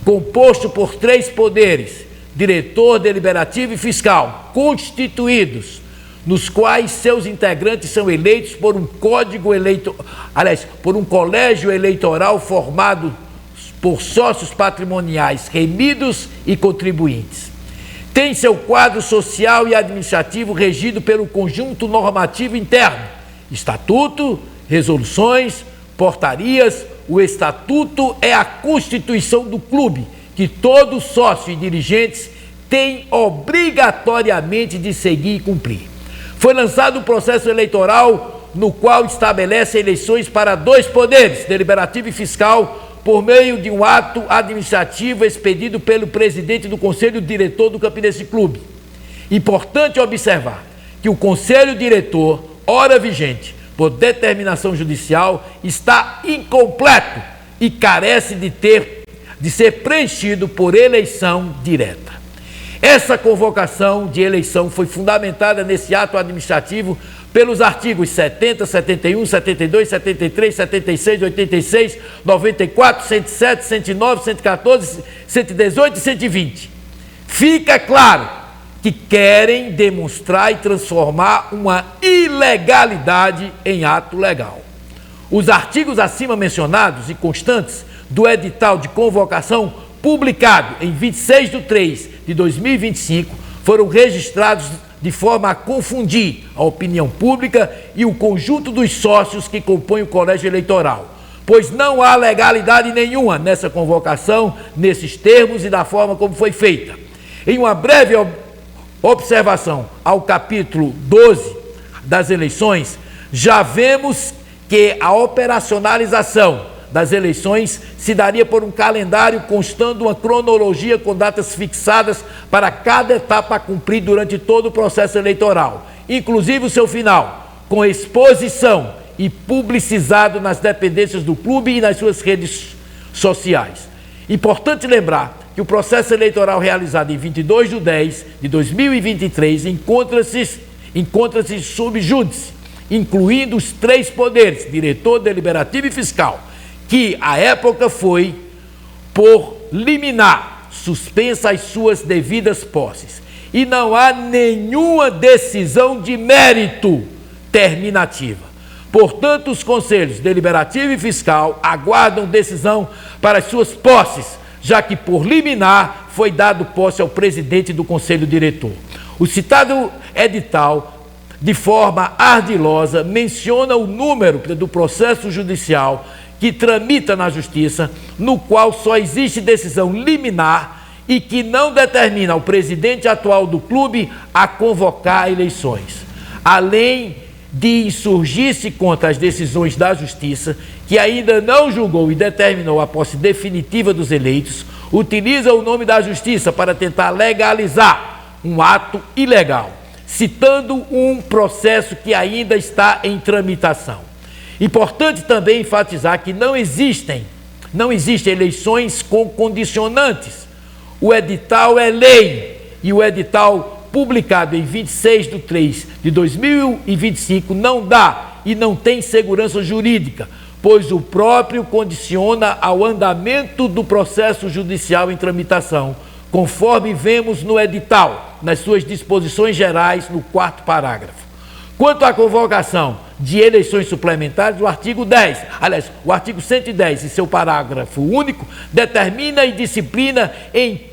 composto por 3 poderes, diretor, deliberativo e fiscal, constituídos, nos quais seus integrantes são eleitos por um por um colégio eleitoral formado por sócios patrimoniais remidos e contribuintes. Tem seu quadro social e administrativo regido pelo conjunto normativo interno, estatuto, resoluções, portarias. O estatuto é a constituição do clube, que todo sócio e dirigentes têm obrigatoriamente de seguir e cumprir. Foi lançado um processo eleitoral no qual estabelece eleições para 2 poderes, deliberativo e fiscal, por meio de um ato administrativo expedido pelo presidente do Conselho Diretor do Campinense Clube. Importante observar que o Conselho Diretor, ora vigente, por determinação judicial, está incompleto e carece de ser preenchido por eleição direta. Essa convocação de eleição foi fundamentada nesse ato administrativo pelos artigos 70, 71, 72, 73, 76, 86, 94, 107, 109, 114, 118 e 120. Fica claro que querem demonstrar e transformar uma ilegalidade em ato legal. Os artigos acima mencionados e constantes do edital de convocação publicado em 26/3/2025 foram registrados de forma a confundir a opinião pública e o conjunto dos sócios que compõem o colégio eleitoral, pois não há legalidade nenhuma nessa convocação, nesses termos e da forma como foi feita. Em uma breve observação ao capítulo 12 das eleições, já vemos que a operacionalização das eleições se daria por um calendário constando uma cronologia com datas fixadas para cada etapa a cumprir durante todo o processo eleitoral, inclusive o seu final, com exposição e publicizado nas dependências do clube e nas suas redes sociais. Importante lembrar que o processo eleitoral realizado em 22 de 10 de 2023 encontra-se sob júdice, incluindo os 3 poderes, diretor, deliberativo e fiscal, que à época foi, por liminar, suspensa as suas devidas posses. E não há nenhuma decisão de mérito terminativa. Portanto, os conselhos deliberativo e fiscal aguardam decisão para as suas posses, já que por liminar foi dado posse ao presidente do conselho diretor. O citado edital, de forma ardilosa, menciona o número do processo judicial que tramita na justiça, no qual só existe decisão liminar e que não determina ao presidente atual do clube a convocar eleições. Além de insurgir-se contra as decisões da justiça, que ainda não julgou e determinou a posse definitiva dos eleitos, utiliza o nome da justiça para tentar legalizar um ato ilegal, citando um processo que ainda está em tramitação. Importante também enfatizar que não existem eleições com condicionantes. O edital é lei e o edital publicado em 26 de 3 de 2025 não dá e não tem segurança jurídica, pois o próprio condiciona ao andamento do processo judicial em tramitação, conforme vemos no edital, nas suas disposições gerais, no 4º parágrafo. Quanto à convocação de eleições suplementares, o artigo 110 e seu parágrafo único determina e disciplina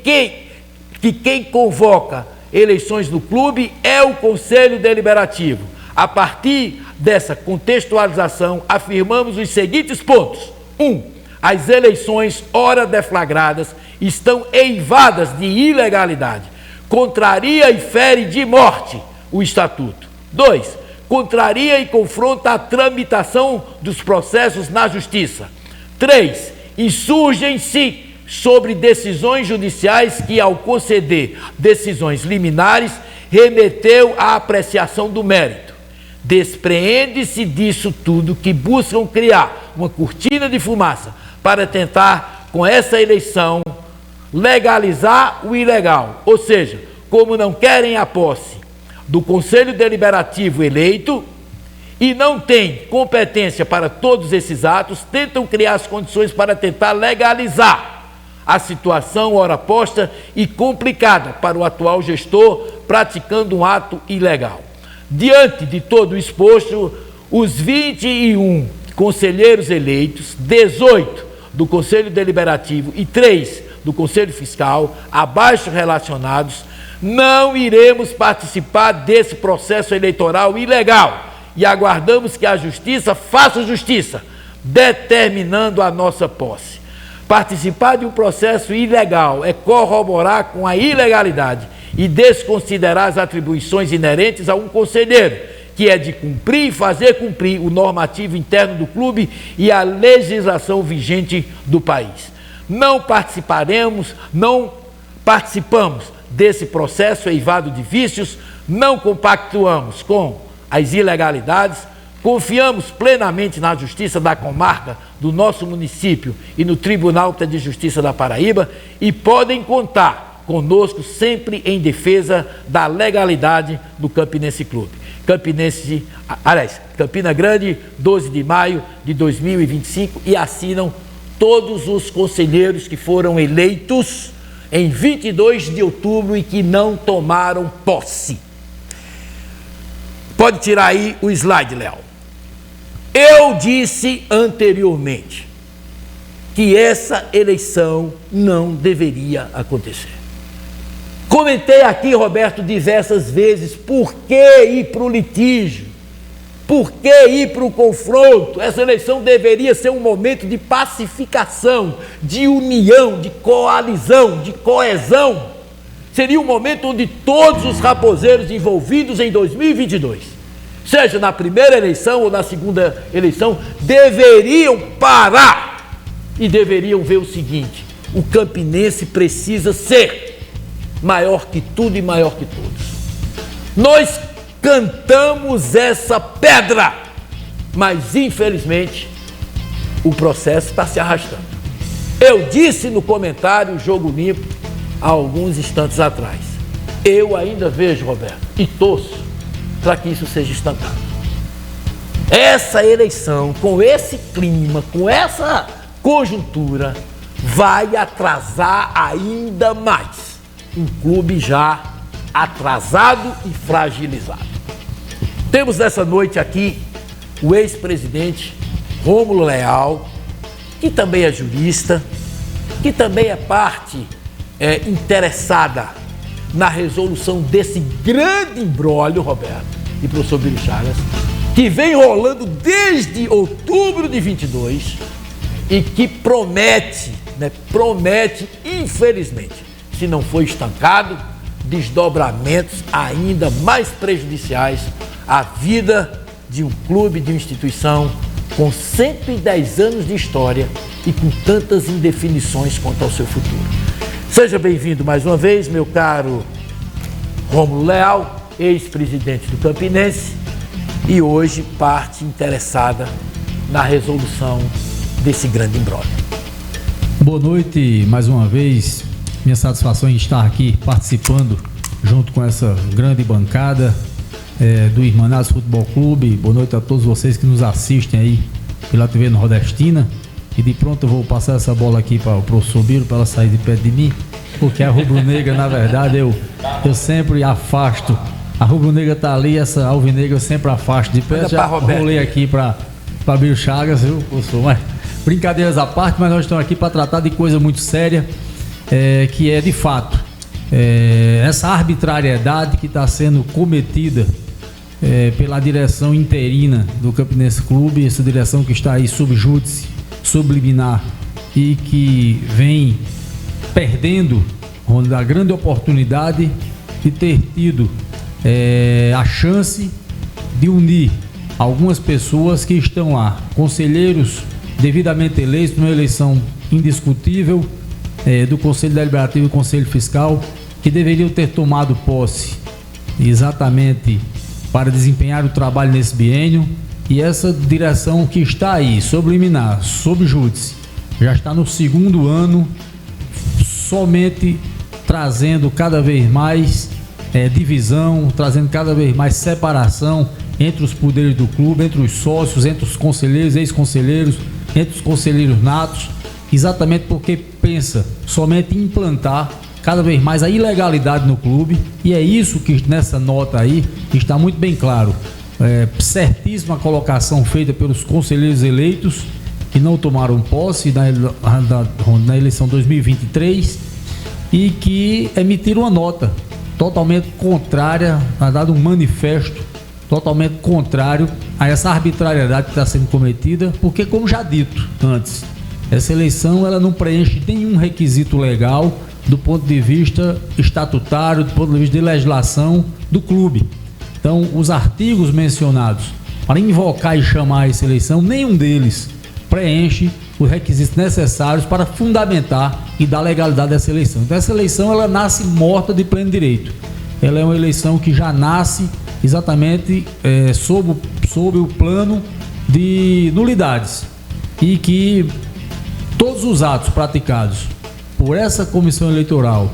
que quem convoca eleições do clube é o Conselho Deliberativo. A partir dessa contextualização, afirmamos os seguintes pontos. 1. As eleições, ora deflagradas, estão eivadas de ilegalidade. Contraria e fere de morte o Estatuto. 2. Contraria e confronta a tramitação dos processos na Justiça. 3. Insurgem-se sobre decisões judiciais que, ao conceder decisões liminares, remeteu à apreciação do mérito. Despreende-se disso tudo que buscam criar uma cortina de fumaça para tentar, com essa eleição, legalizar o ilegal. Ou seja, como não querem a posse do Conselho Deliberativo eleito e não têm competência para todos esses atos, tentam criar as condições para tentar legalizar a situação ora posta e complicada para o atual gestor praticando um ato ilegal. Diante de todo o exposto, os 21 conselheiros eleitos, 18 do Conselho Deliberativo e 3 do Conselho Fiscal, abaixo relacionados, não iremos participar desse processo eleitoral ilegal e aguardamos que a Justiça faça justiça, determinando a nossa posse. Participar de um processo ilegal é corroborar com a ilegalidade e desconsiderar as atribuições inerentes a um conselheiro, que é de cumprir e fazer cumprir o normativo interno do clube e a legislação vigente do país. Não participamos desse processo eivado de vícios, não compactuamos com as ilegalidades, confiamos plenamente na Justiça da comarca do nosso município e no Tribunal de Justiça da Paraíba e podem contar conosco sempre em defesa da legalidade do Campinense Clube. Campina Grande, 12 de maio de 2025, e assinam todos os conselheiros que foram eleitos em 22 de outubro e que não tomaram posse. Pode tirar aí o slide, Léo. Eu disse anteriormente que essa eleição não deveria acontecer. Comentei aqui, Roberto, diversas vezes por que ir para o litígio. Por que ir para o confronto? Essa eleição deveria ser um momento de pacificação, de união, de coalizão, de coesão. Seria um momento onde todos os raposeiros envolvidos em 2022, seja na primeira eleição ou na segunda eleição, deveriam parar e deveriam ver o seguinte: o campinense precisa ser maior que tudo e maior que todos. Nós cantamos essa pedra, mas infelizmente o processo está se arrastando. Eu disse no comentário Jogo Limpo há alguns instantes atrás, eu ainda vejo, Roberto, e torço para que isso seja estancado. Essa eleição, com esse clima, com essa conjuntura, vai atrasar ainda mais um clube já atrasado e fragilizado. Temos nessa noite aqui o ex-presidente Rômulo Leal, que também é jurista, que também é parte interessada na resolução desse grande imbróglio, Roberto e professor Bílio Chagas, que vem rolando desde outubro de 22 e que promete, infelizmente, se não for estancado, desdobramentos ainda mais prejudiciais à vida de um clube, de uma instituição com 110 anos de história e com tantas indefinições quanto ao seu futuro. Seja bem-vindo mais uma vez, meu caro Rômulo Leal, ex-presidente do Campinense e hoje parte interessada na resolução desse grande imbróglio. Boa noite mais uma vez. Minha satisfação em estar aqui participando junto com essa grande bancada do Irmanados Futebol Clube. Boa noite a todos vocês que nos assistem aí pela TV Nordestina. E de pronto eu vou passar essa bola aqui para o professor Biro para ela sair de perto de mim, porque a rubro-negra, na verdade, eu sempre afasto. A rubro-negra está ali, essa alvinegra eu sempre afasto de perto. Já rolei aqui para Bílio Chagas, viu, professor? Mas, brincadeiras à parte, mas nós estamos aqui para tratar de coisa muito séria. Que é de fato essa arbitrariedade que está sendo cometida pela direção interina do Campinense Clube, essa direção que está aí sob júdice, subliminar e que vem perdendo a grande oportunidade de ter tido a chance de unir algumas pessoas que estão lá, conselheiros devidamente eleitos numa eleição indiscutível do Conselho Deliberativo e Conselho Fiscal, que deveriam ter tomado posse exatamente para desempenhar o trabalho nesse biênio, e essa direção que está aí, subliminar, sob júdice, já está no segundo ano, somente trazendo cada vez mais divisão, trazendo cada vez mais separação entre os poderes do clube, entre os sócios, entre os conselheiros, ex-conselheiros, entre os conselheiros natos, exatamente porque pensa somente em implantar cada vez mais a ilegalidade no clube, e é isso que nessa nota aí está muito bem claro. Certíssima colocação feita pelos conselheiros eleitos que não tomaram posse na eleição 2023 e que emitiram uma nota totalmente contrária, ha dado um manifesto totalmente contrário a essa arbitrariedade que está sendo cometida, porque, como já dito antes, essa eleição ela não preenche nenhum requisito legal do ponto de vista estatutário, do ponto de vista de legislação do clube. Então, os artigos mencionados para invocar e chamar essa eleição, nenhum deles preenche os requisitos necessários para fundamentar e dar legalidade a essa eleição. Então, essa eleição ela nasce morta de pleno direito. Ela é uma eleição que já nasce exatamente sob o plano de nulidades, e que todos os atos praticados por essa comissão eleitoral,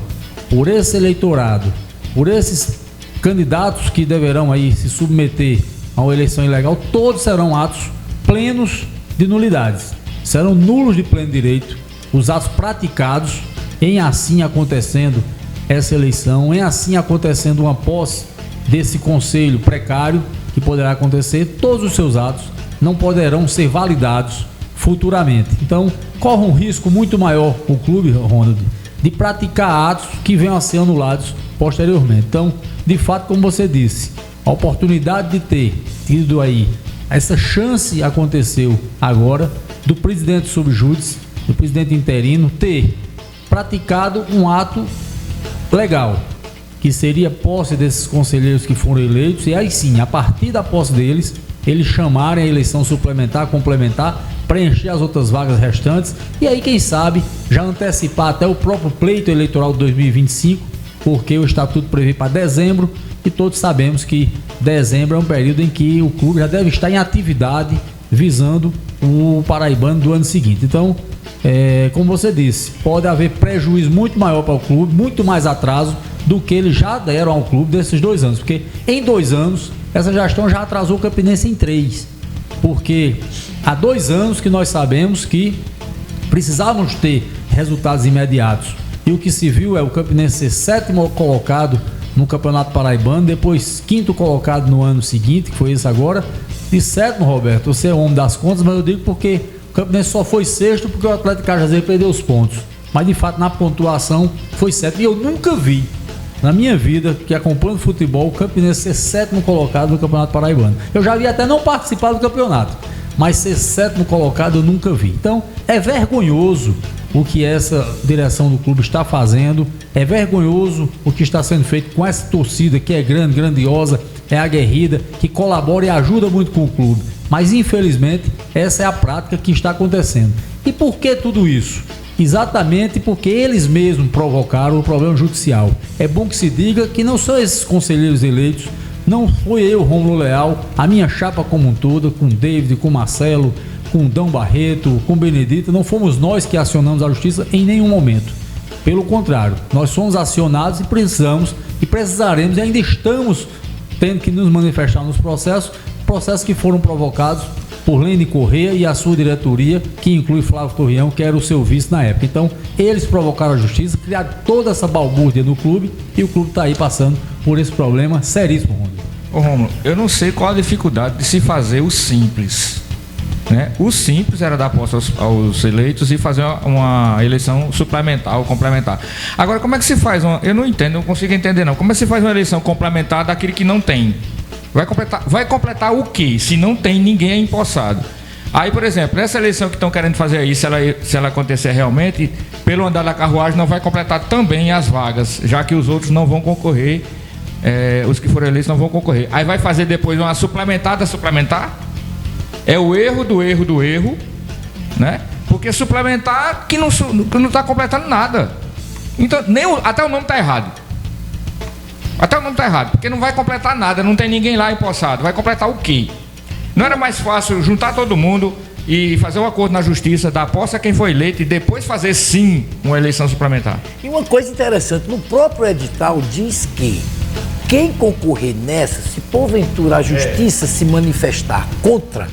por esse eleitorado, por esses candidatos que deverão aí se submeter a uma eleição ilegal, todos serão atos plenos de nulidades, serão nulos de pleno direito os atos praticados em assim acontecendo essa eleição, em assim acontecendo uma posse desse conselho precário que poderá acontecer. Todos os seus atos não poderão ser validados futuramente. Então, corre um risco muito maior o clube, Ronald, de praticar atos que venham a ser anulados posteriormente. Então, de fato, como você disse, A oportunidade de ter tido aí, essa chance aconteceu agora, do presidente subjúdice, do presidente interino, ter praticado um ato legal, que seria posse desses conselheiros que foram eleitos, e aí sim, a partir da posse deles, eles chamarem a eleição suplementar, complementar, preencher as outras vagas restantes, e aí quem sabe já antecipar até o próprio pleito eleitoral de 2025, porque o estatuto prevê para dezembro, e todos sabemos que dezembro é um período em que o clube já deve estar em atividade visando o paraibano do ano seguinte. Então, como você disse, pode haver prejuízo muito maior para o clube, muito mais atraso do que eles já deram ao clube desses 2 anos, porque em 2 anos essa gestão já atrasou o Campinense em 3, porque há 2 anos que nós sabemos que precisávamos ter resultados imediatos, e o que se viu é o Campinense ser 7º colocado no Campeonato Paraibano, depois 5º colocado no ano seguinte, que foi esse agora, e 7º, Roberto, você é o homem das contas, mas eu digo porque o Campinense só foi 6º porque o Atlético Cajazeiro perdeu os pontos, mas de fato na pontuação foi 7º, e eu nunca vi na minha vida, que acompanho futebol, o Campinense ser 7º colocado no Campeonato Paraibano. Eu já vi até não participar do campeonato, mas ser 7º colocado eu nunca vi. Então, é vergonhoso o que essa direção do clube está fazendo, é vergonhoso o que está sendo feito com essa torcida que é grande, grandiosa, é aguerrida, que colabora e ajuda muito com o clube. Mas, infelizmente, essa é a prática que está acontecendo. E por que tudo isso? Exatamente porque eles mesmos provocaram o problema judicial. É bom que se diga que não são esses conselheiros eleitos, não foi eu, Rômulo Leal, a minha chapa como um todo, com David, com Marcelo, com Dão Barreto, com Benedito, não fomos nós que acionamos a justiça em nenhum momento. Pelo contrário, nós somos acionados e precisamos e precisaremos e ainda estamos tendo que nos manifestar nos processos que foram provocados por Lene Corrêa e a sua diretoria, que inclui Flávio Torrião, que era o seu vice na época. Então, eles provocaram a justiça, criaram toda essa balbúrdia no clube, e o clube está aí passando por esse problema seríssimo, Rômulo. Ô Rômulo, eu não sei qual a dificuldade de se fazer o simples, né? O simples era dar posse aos eleitos e fazer uma eleição suplementar ou complementar. Agora, como é que se faz eu não entendo, não consigo entender não. Como é que se faz uma eleição complementar daquele que não tem? Vai completar o quê? Se não tem ninguém empossado. Aí, por exemplo, nessa eleição que estão querendo fazer aí, se ela acontecer realmente, pelo andar da carruagem, não vai completar também as vagas, já que os outros não vão concorrer, os que foram eleitos não vão concorrer. Aí vai fazer depois uma suplementar. É o erro do erro, né? Porque suplementar que não está completando nada. Então, até o nome está errado. Até o nome está errado, porque não vai completar nada, não tem ninguém lá empossado. Vai completar o quê? Não era mais fácil juntar todo mundo e fazer um acordo na justiça, dar posse a quem foi eleito e depois fazer sim uma eleição suplementar? E uma coisa interessante, no próprio edital diz que quem concorrer nessa, se porventura a justiça se manifestar contra,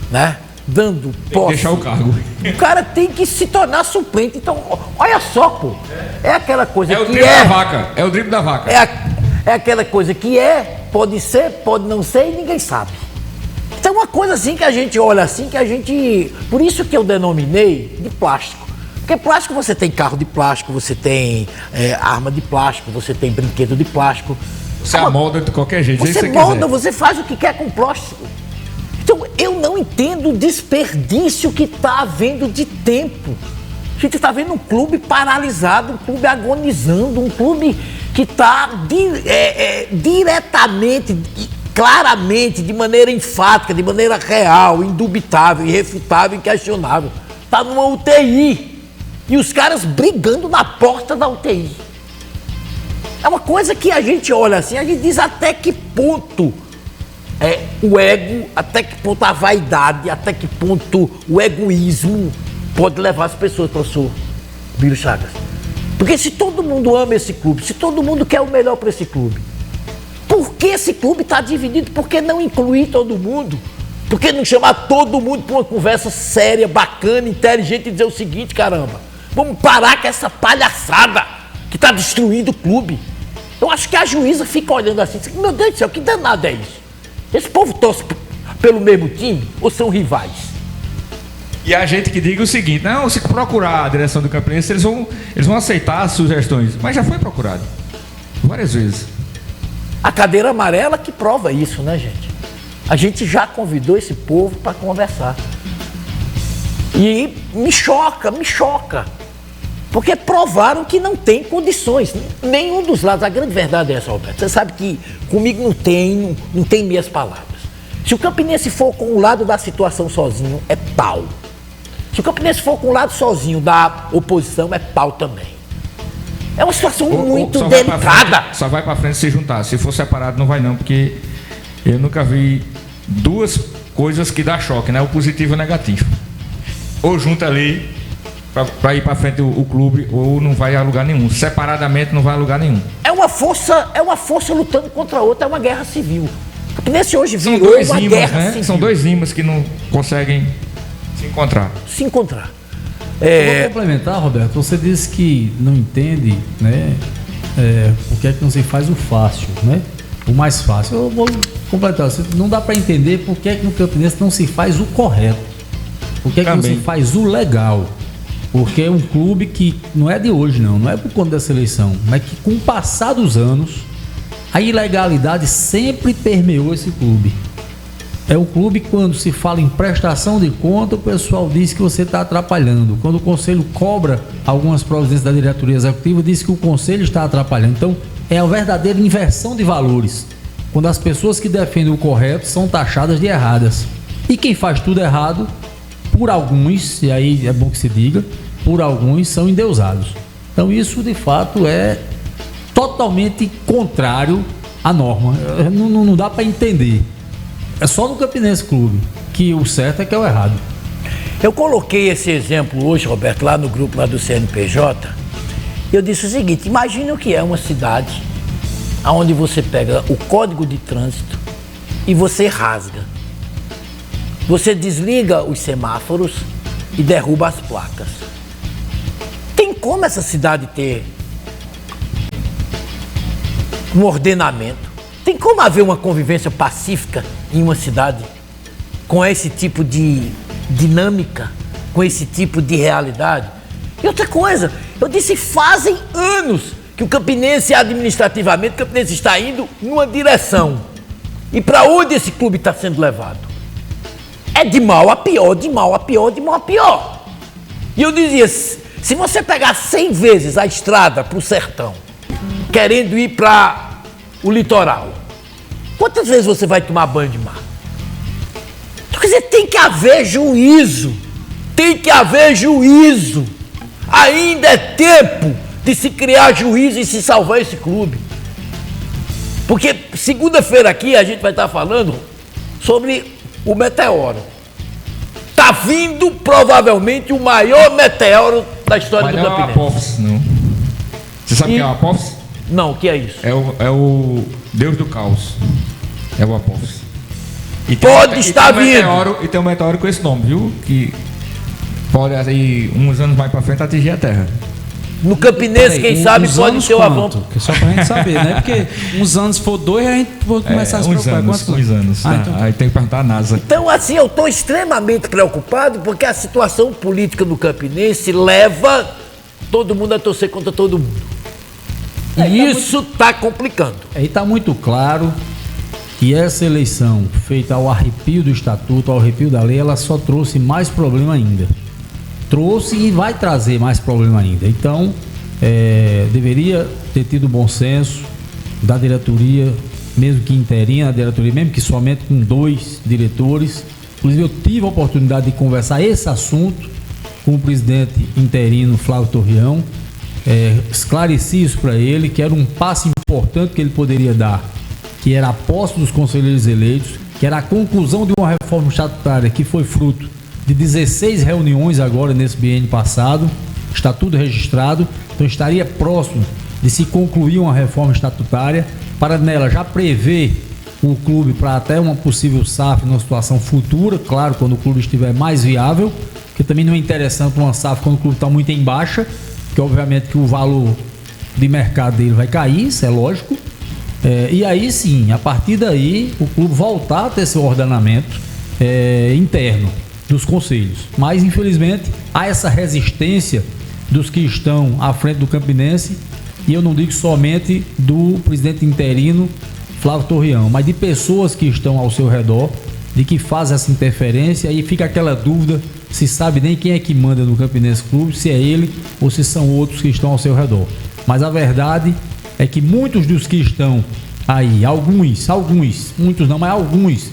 né? Dando posse, deixar o cargo. O cara tem que se tornar suplente. Então, olha só, pô. É aquela coisa que o drible da vaca. É o drible da vaca. É aquela coisa que pode ser, pode não ser e ninguém sabe. Então, uma coisa assim que a gente olha assim, por isso que eu denominei de plástico. Porque plástico você tem carro de plástico, você tem arma de plástico, você tem brinquedo de plástico. Você amolda de qualquer jeito. Você molda, você faz o que quer com plástico. Então, eu não entendo o desperdício que está havendo de tempo. A gente está vendo um clube paralisado, um clube agonizando, um clube que está diretamente, claramente, de maneira enfática, de maneira real, indubitável, irrefutável, inquestionável. Está numa UTI. E os caras brigando na porta da UTI. É uma coisa que a gente olha assim, a gente diz até que ponto o ego, até que ponto a vaidade, até que ponto o egoísmo pode levar as pessoas, professor Bílio Chagas. Porque se todo mundo ama esse clube, se todo mundo quer o melhor para esse clube, por que esse clube está dividido? Por que não incluir todo mundo? Por que não chamar todo mundo para uma conversa séria, bacana, inteligente e dizer o seguinte, caramba, vamos parar com essa palhaçada que está destruindo o clube. Eu acho que a juíza fica olhando assim, meu Deus do céu, que danado é isso? Esse povo torce pelo mesmo time ou são rivais? E a gente que diga o seguinte, não, se procurar a direção do Campinense, eles vão aceitar as sugestões. Mas já foi procurado várias vezes. A cadeira amarela que prova isso, né, gente? A gente já convidou esse povo para conversar. E me choca. Porque provaram que não tem condições. Nenhum dos lados. A grande verdade é essa, Roberto. Você sabe que comigo não tem meias palavras. Se o Campinense for com o lado da situação sozinho, é pau. Se o Campinense for com o lado sozinho da oposição, é pau também. É uma situação muito delicada. Só vai pra frente se juntar. Se for separado, não vai não, porque eu nunca vi duas coisas que dá choque, né? O positivo e o negativo. Ou junta ali para ir para frente o clube, ou não vai a lugar nenhum. Separadamente não vai a lugar nenhum. É uma força lutando contra a outra, é uma guerra civil. O Campinense hoje virou uma guerra civil. São dois ímãs que não conseguem se encontrar. Eu vou complementar, Roberto. Você disse que não entende, né? Por que é que não se faz o fácil, né? O mais fácil. Eu vou completar. Não dá para entender por que é que no Campinense não se faz o correto. Por que é que não se faz o legal? Porque é um clube que não é de hoje, não é por conta dessa eleição, mas que com o passar dos anos, a ilegalidade sempre permeou esse clube. É um clube que, quando se fala em prestação de conta, o pessoal diz que você está atrapalhando. Quando o conselho cobra algumas providências da diretoria executiva, diz que o conselho está atrapalhando. Então, é a verdadeira inversão de valores. Quando as pessoas que defendem o correto são taxadas de erradas. E quem faz tudo errado, por alguns, e aí é bom que se diga, por alguns são endeusados. Então isso de fato é totalmente contrário à norma. Não dá para entender. É só no Campinense Clube que o certo é que é o errado. Eu coloquei esse exemplo hoje, Roberto, lá no grupo lá do CNPJ. Eu disse o seguinte: imagine o que é uma cidade onde você pega o código de trânsito e você rasga. Você desliga os semáforos e derruba as placas. Tem como essa cidade ter um ordenamento? Tem como haver uma convivência pacífica em uma cidade com esse tipo de dinâmica, com esse tipo de realidade? E outra coisa, eu disse, fazem anos que o Campinense, administrativamente, o Campinense está indo numa direção. E para onde esse clube está sendo levado? É de mal a pior, de mal a pior, de mal a pior. E eu dizia, se você pegar 100 vezes a estrada para o sertão, querendo ir para o litoral, quantas vezes você vai tomar banho de mar? Então, quer dizer, tem que haver juízo. Tem que haver juízo. Ainda é tempo de se criar juízo e se salvar esse clube. Porque segunda-feira aqui a gente vai estar falando sobre o meteoro. Tá vindo provavelmente o maior meteoro da história do Campinense. Não é o Apophis, não. Você sabe quem é o Apophis? Não, o que é isso? É o Deus do caos. É o Apophis. Pode estar vindo. E tem um meteoro com esse nome, viu? Que pode aí, uns anos mais pra frente, atingir a Terra. No Campinense, quem sabe, pode ter o Avon. Só pra gente saber, né? Porque uns anos for 2, a gente vai começar a se preocupar. Uns anos. Então... Aí tem que perguntar a NASA. Então, assim, eu estou extremamente preocupado porque a situação política do Campinense leva todo mundo a torcer contra todo mundo. E isso está complicando. Aí está muito claro que essa eleição, feita ao arrepio do estatuto, ao arrepio da lei, ela só trouxe mais problema ainda. Trouxe e vai trazer mais problema ainda. Então, deveria ter tido bom senso da diretoria, mesmo que interina, a diretoria, mesmo que somente com 2 diretores. Inclusive, eu tive a oportunidade de conversar esse assunto com o presidente interino Flávio Torreão. Esclareci isso para ele, que era um passo importante que ele poderia dar, que era a posse dos conselheiros eleitos, que era a conclusão de uma reforma estatutária que foi fruto de 16 reuniões agora nesse biênio passado, está tudo registrado, então estaria próximo de se concluir uma reforma estatutária para nela já prever o clube para até uma possível SAF numa situação futura, claro, quando o clube estiver mais viável, porque também não é interessante uma SAF quando o clube está muito em baixa, porque obviamente que o valor de mercado dele vai cair, isso é lógico, e aí sim, a partir daí, o clube voltar a ter seu ordenamento interno dos conselhos. Mas, infelizmente, há essa resistência dos que estão à frente do Campinense, e eu não digo somente do presidente interino Flávio Torreão, mas de pessoas que estão ao seu redor, de que fazem essa interferência, e fica aquela dúvida se sabe nem quem é que manda no Campinense Clube, se é ele ou se são outros que estão ao seu redor. Mas a verdade é que muitos dos que estão aí, alguns, muitos não, mas alguns,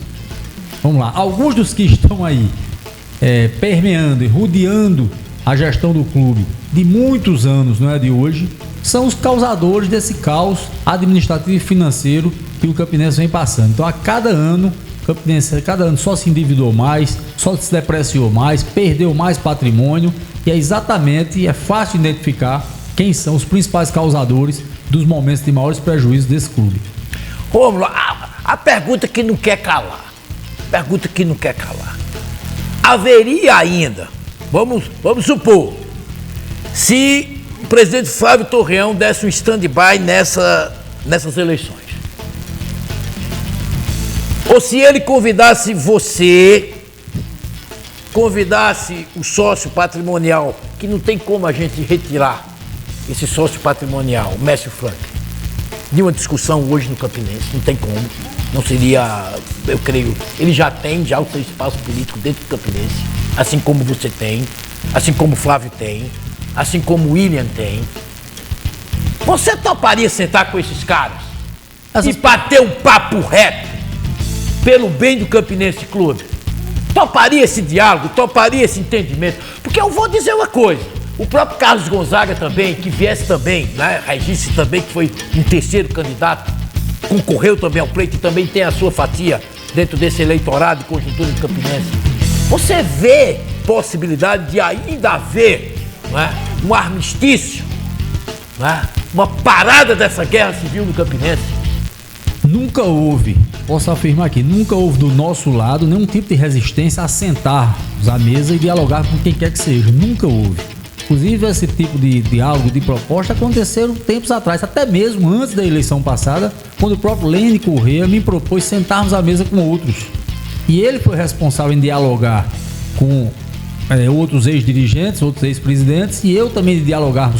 vamos lá, alguns dos que estão aí permeando e rodeando a gestão do clube de muitos anos, não é de hoje, são os causadores desse caos administrativo e financeiro que o Campinense vem passando. Então, a cada ano, o Campinense só se endividou mais, só se depreciou mais, perdeu mais patrimônio, e é fácil identificar quem são os principais causadores dos momentos de maiores prejuízos desse clube. Rômulo, a pergunta que não quer calar. Haveria ainda, vamos supor, se o presidente Flávio Torreão desse um stand-by nessas eleições, ou se ele convidasse o sócio patrimonial, que não tem como a gente retirar esse sócio patrimonial, o Mércio Frank, de uma discussão hoje no Campinense, não tem como, não seria, eu creio, ele já tem o seu espaço político dentro do Campinense, assim como você tem, assim como o Flávio tem, assim como o William tem. Você toparia sentar com esses caras e bater um papo reto pelo bem do Campinense Clube? Toparia esse diálogo, toparia esse entendimento? Porque eu vou dizer uma coisa, o próprio Carlos Gonzaga também, que viesse também, né, Regisse também, que foi um terceiro candidato, concorreu também ao pleito e também tem a sua fatia dentro desse eleitorado de conjuntura do Campinense. Você vê possibilidade de ainda haver, né, um armistício, né, uma parada dessa guerra civil no Campinense? Nunca houve, posso afirmar aqui, nunca houve do nosso lado nenhum tipo de resistência a sentarmos à mesa e dialogar com quem quer que seja. Nunca houve. Inclusive, esse tipo de diálogo, de proposta, aconteceram tempos atrás, até mesmo antes da eleição passada, quando o próprio Lênin Corrêa me propôs sentarmos à mesa com outros. E ele foi responsável em dialogar com outros ex-dirigentes, outros ex-presidentes, e eu também de dialogar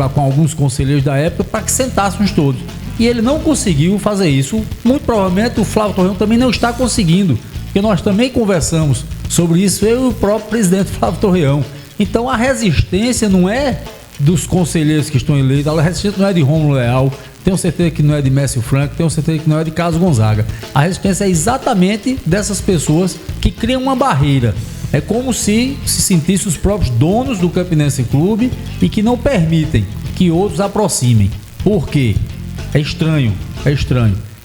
com alguns conselheiros da época para que sentássemos todos. E ele não conseguiu fazer isso. Muito provavelmente o Flávio Torreão também não está conseguindo, porque nós também conversamos sobre isso, eu e o próprio presidente Flávio Torreão. Então a resistência não é dos conselheiros que estão eleitos, a resistência não é de Rômulo Leal, tenho certeza que não é de Mércio Frank, tenho certeza que não é de Carlos Gonzaga. A resistência é exatamente dessas pessoas que criam uma barreira. É como se sentissem os próprios donos do Campinense Clube e que não permitem que outros aproximem. Por quê? É estranho.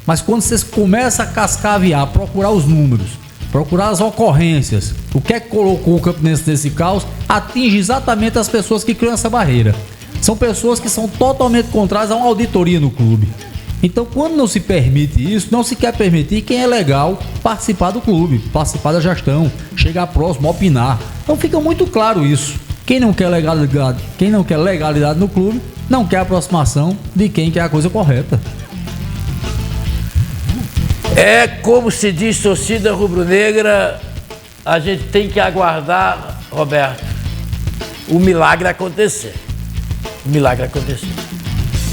Mas quando você começa a cascavear, procurar os números, procurar as ocorrências, o que é que colocou o Campinense nesse caos, atinge exatamente as pessoas que criam essa barreira. São pessoas que são totalmente contrárias a uma auditoria no clube. Então, quando não se permite isso, não se quer permitir quem é legal participar do clube, participar da gestão, chegar próximo, opinar. Então fica muito claro isso. Quem não quer legalidade no clube, não quer aproximação de quem quer a coisa correta. É como se diz torcida rubro-negra, a gente tem que aguardar, Roberto, o milagre acontecer.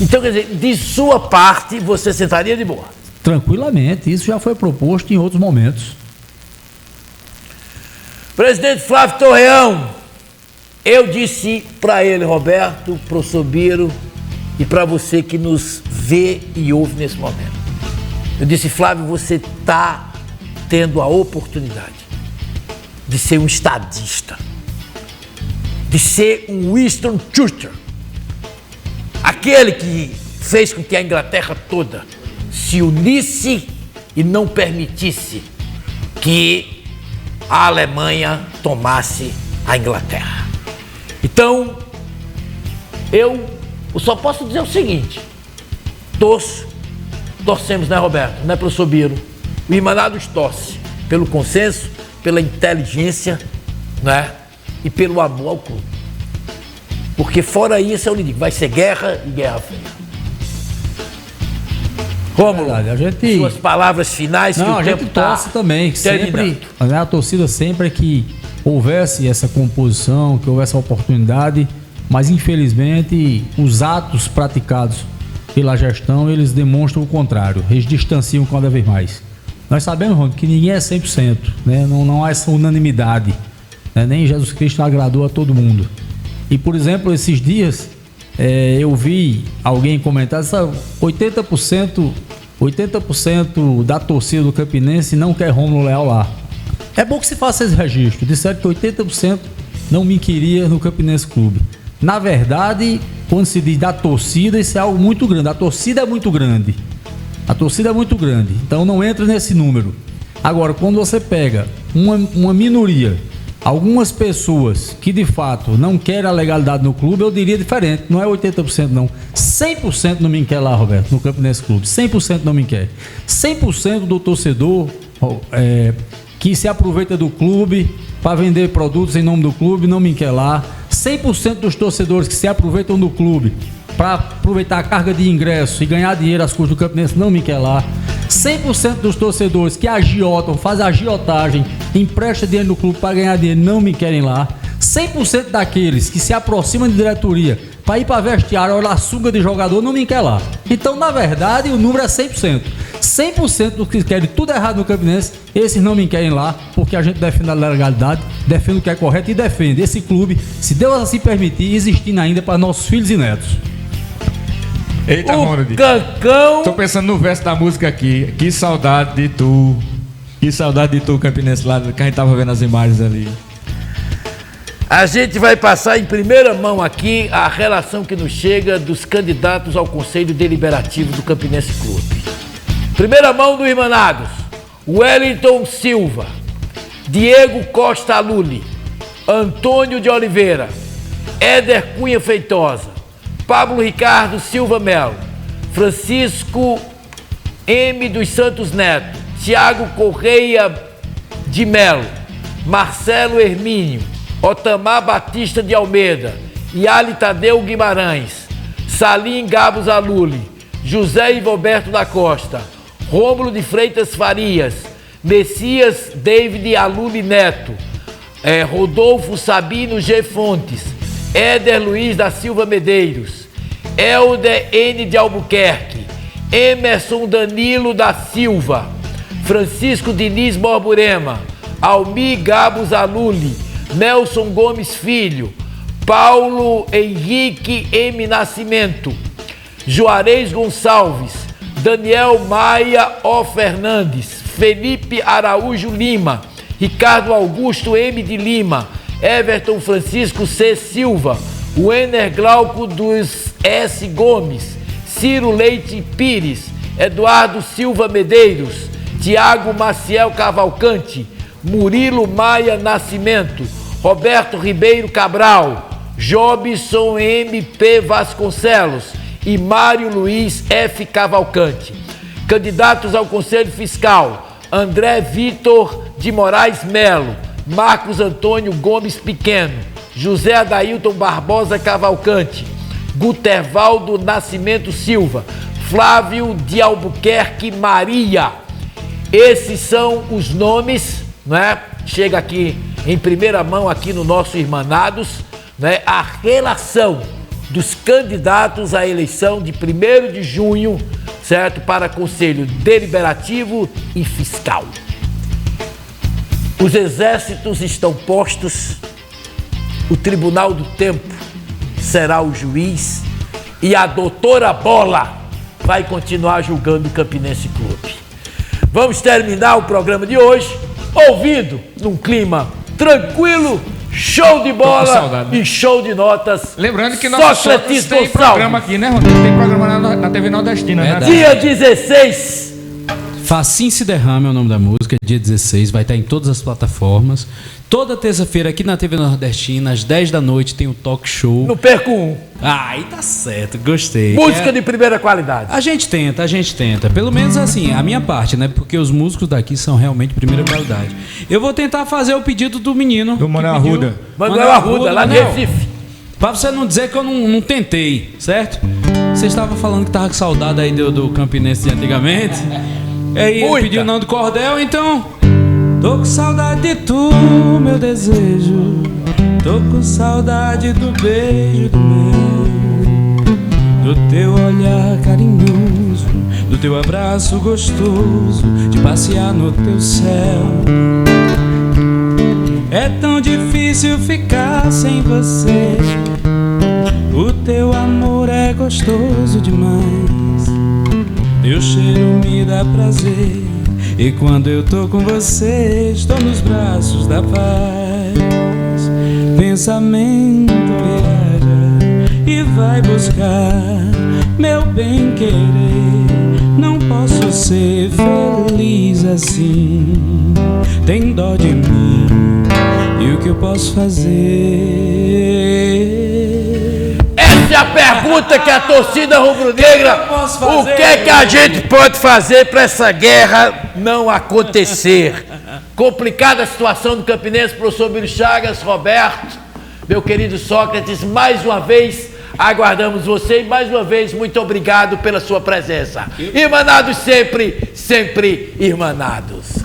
Então, quer dizer, de sua parte, você sentaria de boa? Tranquilamente, isso já foi proposto em outros momentos. Presidente Flávio Torreão, eu disse para ele, Roberto, pro Sobiro e para você que nos vê e ouve nesse momento. Eu disse, Flávio, você está tendo a oportunidade de ser um estadista, de ser um Winston Churchill, aquele que fez com que a Inglaterra toda se unisse e não permitisse que a Alemanha tomasse a Inglaterra. Então, eu só posso dizer o seguinte, torcemos, né, Roberto? Né, professor Biro? O Irmanados torce pelo consenso, pela inteligência, né? E pelo amor ao clube. Porque fora isso, eu lhe digo, vai ser guerra e guerra feia. Rômulo, suas palavras finais. Não, a gente torce também, sempre, a torcida sempre é que houvesse essa composição, que houvesse a oportunidade, mas infelizmente os atos praticados pela gestão, eles demonstram o contrário, eles distanciam cada vez mais. Nós sabemos, Ronaldo, que ninguém é 100%, né? Não há essa unanimidade, né? Nem Jesus Cristo agradou a todo mundo. E, por exemplo, esses dias, eu vi alguém comentar, 80% da torcida do Campinense não quer Rômulo Leal lá. É bom que se faça esse registro. Disseram que 80% não me queria no Campinense Clube. Na verdade, quando se diz da torcida, isso é algo muito grande. A torcida é muito grande. Então não entra nesse número. Agora, quando você pega uma minoria, algumas pessoas que de fato não querem a legalidade no clube, eu diria diferente. Não é 80% não. 100% não me quer lá, Roberto, no Campinense Clube. 100% não me quer. 100% do torcedor que se aproveita do clube para vender produtos em nome do clube não me quer lá. 100% dos torcedores que se aproveitam do clube para aproveitar a carga de ingresso e ganhar dinheiro às custas do Campinense não me quer lá. 100% dos torcedores que agiotam, fazem agiotagem, emprestam dinheiro no clube para ganhar dinheiro não me querem lá. 100% daqueles que se aproximam de diretoria para ir para vestiário, olhar a sunga de jogador, não me quer lá. Então, na verdade, o número é 100%. 100% dos que querem tudo errado no Campinense, esses não me querem lá, porque a gente defende a legalidade, defende o que é correto e defende esse clube, se Deus assim permitir, existindo ainda para nossos filhos e netos. Eita, Ronald. Cancão. Tô pensando no verso da música aqui. Que saudade de tu. Que saudade de tu, Campinense, lá que a gente tava vendo as imagens ali. A gente vai passar em primeira mão aqui a relação que nos chega dos candidatos ao Conselho Deliberativo do Campinense Clube. Primeira mão do Irmanados: Wellington Silva, Diego Costa Lulli, Antônio de Oliveira, Éder Cunha Feitosa, Pablo Ricardo Silva Melo, Francisco M. dos Santos Neto, Tiago Correia de Melo, Marcelo Hermínio, Otamar Batista de Almeida, Yali Tadeu Guimarães, Salim Gabos Aluli, José Ivoberto da Costa, Rômulo de Freitas Farias, Messias David Aluli Neto, Rodolfo Sabino G. Fontes, Éder Luiz da Silva Medeiros, Helder N. de Albuquerque, Emerson Danilo da Silva, Francisco Diniz Borborema, Almir Gabos Aluli, Nelson Gomes Filho, Paulo Henrique M. Nascimento, Juarez Gonçalves, Daniel Maia O. Fernandes, Felipe Araújo Lima, Ricardo Augusto M. de Lima, Everton Francisco C. Silva, Wenner Glauco dos S. Gomes, Ciro Leite Pires, Eduardo Silva Medeiros, Tiago Maciel Cavalcante, Murilo Maia Nascimento, Roberto Ribeiro Cabral, Jobson M.P. Vasconcelos e Mário Luiz F. Cavalcante. Candidatos ao Conselho Fiscal: André Vitor de Moraes Melo, Marcos Antônio Gomes Pequeno, José Adailton Barbosa Cavalcante, Gutervaldo Nascimento Silva, Flávio de Albuquerque Maria. Esses são os nomes, né? Chega aqui em primeira mão aqui no nosso Irmanados, né? A relação dos candidatos à eleição de 1º de junho, certo? Para Conselho Deliberativo e Fiscal. Os exércitos estão postos, o Tribunal do Tempo será o juiz e a doutora Bola vai continuar julgando o Campinense Clube. Vamos terminar o programa de hoje ouvindo, num clima tranquilo, show de bola e show de notas. Lembrando que nós tem programa aqui, né, Ronaldo? Tem programa na TV Nordestina, né? Dia 16. Facinho se derrama é o nome da música, dia 16, vai estar em todas as plataformas. Toda terça-feira aqui na TV Nordestina, às 10 da noite, tem o talk show. Não perco um. Aí tá certo, gostei. Música de primeira qualidade. A gente tenta. Pelo menos assim, a minha parte, né? Porque os músicos daqui são realmente de primeira qualidade. Eu vou tentar fazer o pedido do menino. Do Manuel Arruda. Manuel Arruda, lá de Recife. Pra você não dizer que eu não tentei, certo? Você estava falando que tava com saudade aí do Campinense de antigamente. Aí ele pediu não do cordel, então... Tô com saudade de tu, meu desejo. Tô com saudade do beijo do meu. do teu olhar carinhoso, do teu abraço gostoso, de passear no teu céu. É tão difícil ficar sem você, o teu amor é gostoso demais, teu cheiro me dá prazer, e quando eu tô com você, estou nos braços da paz. Pensamento viaja e vai buscar meu bem querer, não posso ser feliz assim, tem dó de mim, e o que eu posso fazer? Essa é a pergunta que a torcida rubro-negra, o que é que a gente pode fazer para essa guerra não acontecer? Complicada a situação do Campinense, professor Miro Chagas, Roberto, meu querido Sócrates, mais uma vez aguardamos você e mais uma vez muito obrigado pela sua presença. Irmanados sempre, sempre irmanados.